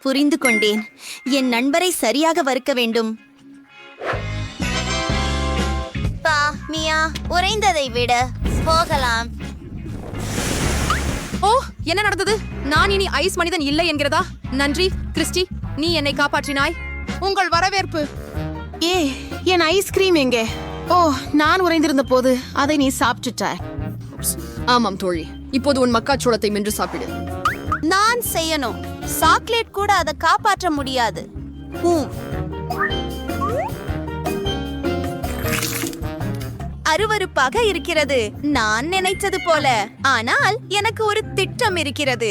புரிந்து கொண்டேன். என் நண்பரை சரியாக வறுக்க வேண்டும். மியா, உறைந்ததை விட போகலாம். ஓ, என்ன நடந்தது? நான் இனி ஐஸ் மனிதன் இல்லை என்கிறதா? நன்றி கிறிஸ்டி, நீ என்னை காப்பாற்றினாய். உங்கள் வரவேற்பு. என் ஐஸ்கிரீம் எங்கே? ஓ, நான் உறைந்திருந்த போது அதை நீ சாப்பிட்டுட்டாய். ஆமாம் தோழி, இப்போது உன் மக்காச்சோளத்தை மென்று சாப்பிடு. நான் செய்யணும். சாக்லேட் கூட அதை காப்பாற்ற முடியாது. அருவருப்பாக இருக்கிறது. நான் நினைத்தது போல. ஆனால் எனக்கு ஒரு திட்டம் இருக்கிறது.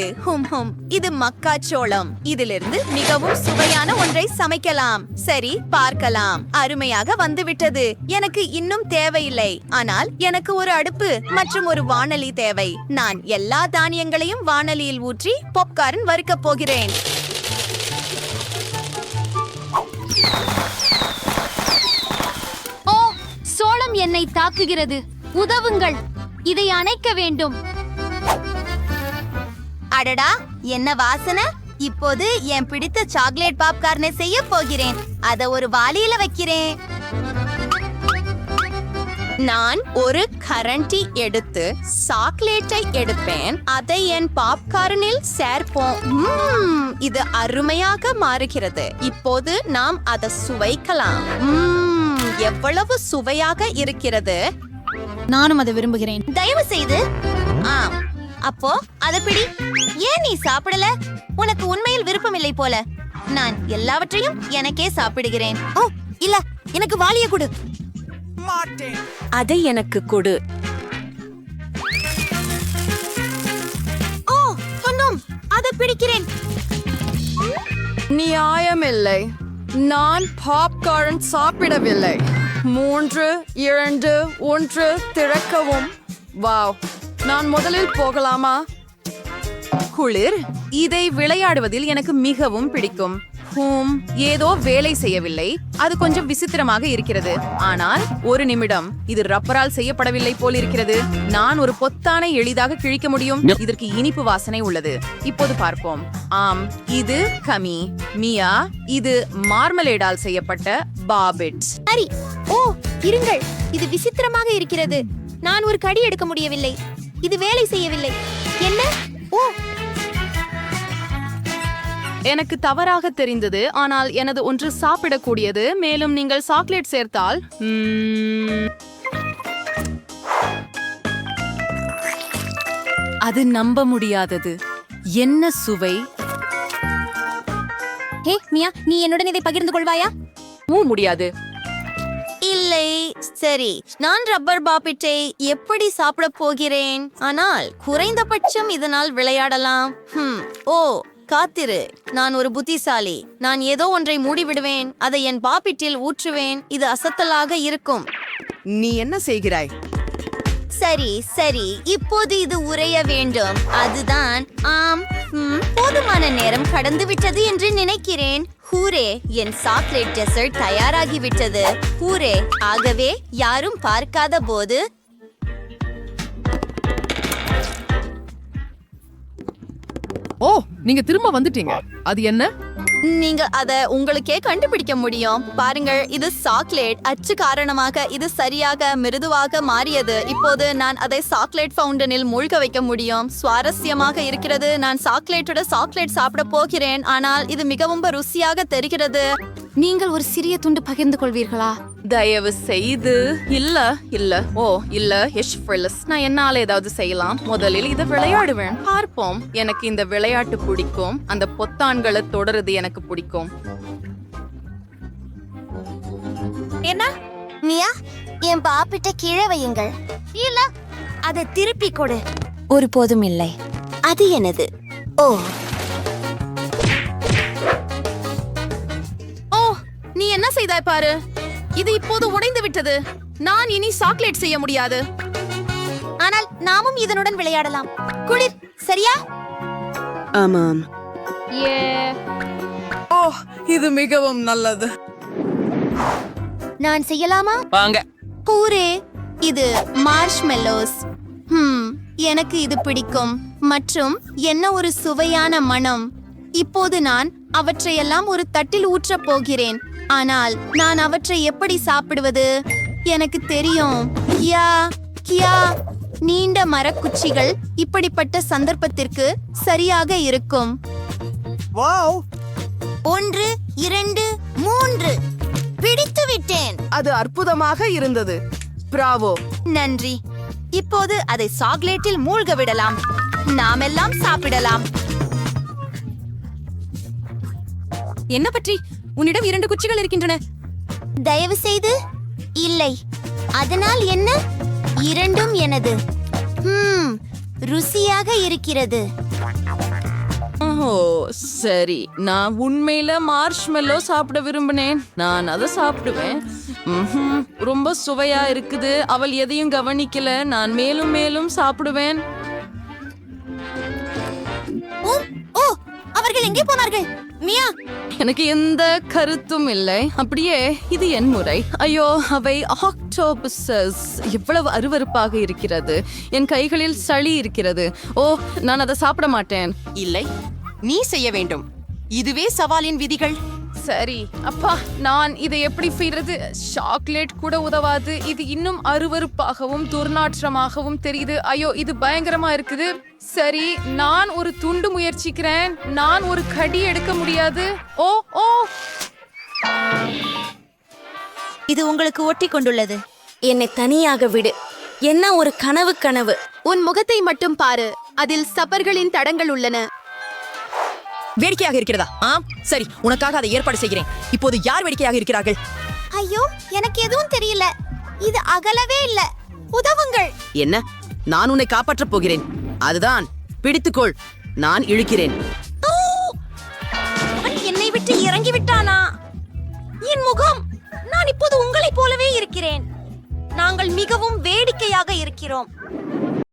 இது மக்காச்சோளம். இதிலிருந்து மிகவும் சுவையான ஒன்றை சமைக்கலாம். சரி, பார்க்கலாம். அருமையாக வந்துவிட்டது. எனக்கு இன்னும் தேவையில்லை. ஆனால் எனக்கு ஒரு அடுப்பு மற்றும் ஒரு வாணலி தேவை. நான் எல்லா தானியங்களையும் வாணலியில் ஊற்றி பாப்கார்ன் வறுக்கப் போகிறேன். சோளம் என்னை தாக்குகிறது. உதவுங்கள். இதை அணைக்க வேண்டும். அடடா, என்ன வாசனை! இப்போது என் பிடித்த சாக்லேட் பாப்கார்னை செய்ய போகிறேன். அத ஒரு வாளியில வைக்கிறேன். நான் ஒரு கரண்டி எடுத்து சாக்லேட்டை எடுப்பேன். அதை என் பாப்கார்னில் சேர்ப்போம். இது அருமையாக மாறுகிறது. இப்போது நாம் அதை சுவைக்கலாம். எவ்வளவு சுவையாக இருக்கிறது. நானும் அதை விரும்புகிறேன். தயவு செய்து அப்போ அத பிடி. ஏன் நீ சாப்பிடல? உனக்கு உண்மையில் விருப்பமில்லை போல. நான் எல்லாவற்றையும் எனக்கே சாப்பிடுகிறேன். ஓ இல்ல, எனக்கு வாளிய கொடு. அதை எனக்கு கொடு. ஓ சொன்னோம், அதை பிடிக்கிறேன். நியாயமில்லை. நான் பாப்கார்ன் சாப்பிடவில்லை. 3, 2, 1 திறக்கவும். வாவ், நான் முதலில் போகலாமா? குளிர். இதை விளையாடுவதில் எனக்கு மிகவும் பிடிக்கும். ஏதோ வேலை செய்யவில்லை. அது கொஞ்சம் விசித்திரமாக இருக்கிறது. ஆனால் ஒரு நிமிடம், இது ரப்பரால் செய்யப்படவில்லை போல் இருக்கிறது. நான் ஒரு பொத்தானை எளிதாக கிழிக்க முடியும். இதற்கு இனிப்பு வாசனை உள்ளது. இப்போது பார்ப்போம். ஆம், இது கமி. மியா, இது மார்மலேடால் செய்யப்பட்ட பாபிட்ஸ். சரி. ஓ இருங்கள், இது விசித்திரமாக இருக்கிறது. நான் ஒரு கடி எடுக்க முடியவில்லை. இது வேலை செய்யவில்லை. என்ன? ஓ எனக்கு தவறாக தெரிந்தது. ஆனால் எனது ஒன்று சாப்பிடக்கூடியது. மேலும் நீங்கள் சாக்லேட் சேர்த்தால் அது நம்ப முடியாதது. என்ன சுவை! ஹே மியா, நீ என்னுடன் இதை பகிர்ந்து கொள்வாயா? முடியாது. இல்லை. சரி, நான் ரப்பர் பாப்பிட்டை எப்படி சாப்பிட போகிறேன்? ஆனால் குறைந்தபட்சம் இதனால் விளையாடலாம். ஓ காத்திரு, நான் ஒரு புத்திசாலி. நான் ஏதோ ஒன்றை மூடிவிடுவேன். அதை என் பாப்பிட்டில் ஊற்றுவேன். இது அசத்தலாக இருக்கும். நீ என்ன செய்கிறாய்? சரி சரி, இப்போது இது உறைய வேண்டும். அதுதான். ஆம், போதுமான நேரம் கடந்து விட்டது என்று நினைக்கிறேன். ஹூரே, என் சாக்லேட் டெசர்ட் தயாராகிவிட்டது. ஹூரே. ஆகவே யாரும் பார்க்காத போது ஓ, நீங்க திரும்ப வந்துட்டீங்க. அது என்ன? நீங்க அத உங்களுக்கே கண்டுபிடிக்க முடியும். பாருங்கள், இது சாக்லேட். அச்சு காரணமாக இது சரியாக மிருதுவாக மாறியது. இப்போது நான் அதை சாக்லேட் ஃபவுண்டனில் மூழ்க வைக்க முடியும். சுவாரஸ்யமாக இருக்கிறது. நான் சாக்லேட்டோட சாக்லேட் சாப்பிட போகிறேன். ஆனால் இது மிகவும் ருசியாக தெரிகிறது. நீங்கள் ஒரு சிறிய துண்டு பகிர்ந்து கொள்வீர்களா? தயவு செய்து. இல்ல இல்ல. ஓ இல்ல நான் என்னால ஏதாவது செய்யலாம். முதலில் இதை விளையாடுவேன். பார்ப்போம். எனக்கு இந்த விளையாட்டு பிடிக்கும். அந்த பொத்தான்களை தொடருது எனக்கு பிடிக்கும். என்ன மியா, என் பாப்பிட்ட கீழே வையுங்கள். இல்ல, அதை திருப்பி கொடு. ஒருபோதும் இல்லை. அது எனது. ஓ நீ என்ன செய்தாய் பாரு. இது இப்போது உடைந்து விட்டது. நான் இனி சாக்லேட் செய்ய முடியாது. ஆனால் நாமும் இதனுடன் விளையாடலாம். குளிர், சரியா? ஆமாம். ஓ, இது மிகவும் நல்லது. நான் செய்யலாமா? வாங்க. கூரே, இது மார்ஷ்மெல்லோஸ். எனக்கு இது பிடிக்கும். மற்றும் என்ன ஒரு சுவையான மனம். இப்போது நான் அவற்றையெல்லாம் ஒரு தட்டில் ஊற்றப் போகிறேன். ஆனால் நான் அவற்றை எப்படி சாப்பிடுவது? எனக்கு தெரியும். கியா கியா, நீண்ட மரக்குச்சிகள் இப்படிப்பட்ட சந்தர்ப்பத்திற்கு சரியாக இருக்கும். 1, 2, 3 பிடித்து விட்டேன். அது அற்புதமாக இருந்தது. பிராவோ. நன்றி. இப்போது அதை சாக்லேட்டில் மூழ்க விடலாம். நாமெல்லாம் சாப்பிடலாம். என்ன பற்றி? உன்னிடம் 2 குச்சிகள் இருக்கின்றன. தயவு செய்து. இல்லை. அதனால் என்ன? 2ம் எனது. ருசியாக இருக்கிறது. ஓ சரி, நான் உண்மையில மார்ஷ்மெல்லோ சாப்பிட விரும்பினேன். நான் அதை சாப்பிடுவேன். ரொம்ப சுவையா இருக்குது. அவள் எதையும் கவனிக்கல. நான் மேலும் மேலும் சாப்பிடுவேன். ஓ, அவர்கள் எங்கே போனார்கள்? மியா, எனக்கு எந்த கருத்தும் இல்லை. அப்படியே இது என் முறை. ஐயோ, அவை ஆக்டோபஸஸ். எவ்வளவு அருவருப்பாக இருக்கிறது. என் கைகளில் சளி இருக்கிறது. ஓ, நான் அதை சாப்பிட மாட்டேன். இல்லை, நீ செய்ய வேண்டும். இதுவே சவாலின் விதிகள். சரி அப்பா, நான் இதை எப்படி செய்யறது? சாக்லேட் கூட உதவாது. இது இன்னும் அருவருப்பாகவும் துர்நாற்றமாகவும் தெரியுது. ஐயோ, இது பயங்கரமா இருக்குது. சரி, நான் ஒரு துண்டு முயற்சிக்கிறேன். நான் ஒரு கடி எடுக்க முடியாது. ஓ ஓ, இது உங்களுக்கு ஒட்டி கொண்டுள்ளது. என்னை தனியாக விடு. என்ன ஒரு கனவு. உன் முகத்தை மட்டும் பாரு. அதில் சப்பர்களின் தடங்கள் உள்ளன. வேடிக்கையாக இருக்கிறதா? ஆம், சரி, உனக்காக அதை ஏற்பாடு செய்கிறேன். இப்போது யார் வேடிக்கையாக இருக்கிறார்கள்? ஐயோ, எனக்கு எதுவும் தெரியல. இது அகலவே இல்ல. உதவுங்கள். என்ன? நான் உன்னை காப்பாற்றப் போகிறேன். அதுதான், பிடித்துக்கொள். நான் இழுக்கிறேன். அவன் என்னை விட்டு இறங்கி விட்டானா? என் முகம். நான் இப்போது உங்களைப் போலவே இருக்கிறேன். நாங்கள் மிகவும் வேடிக்கையாக இருக்கிறோம்.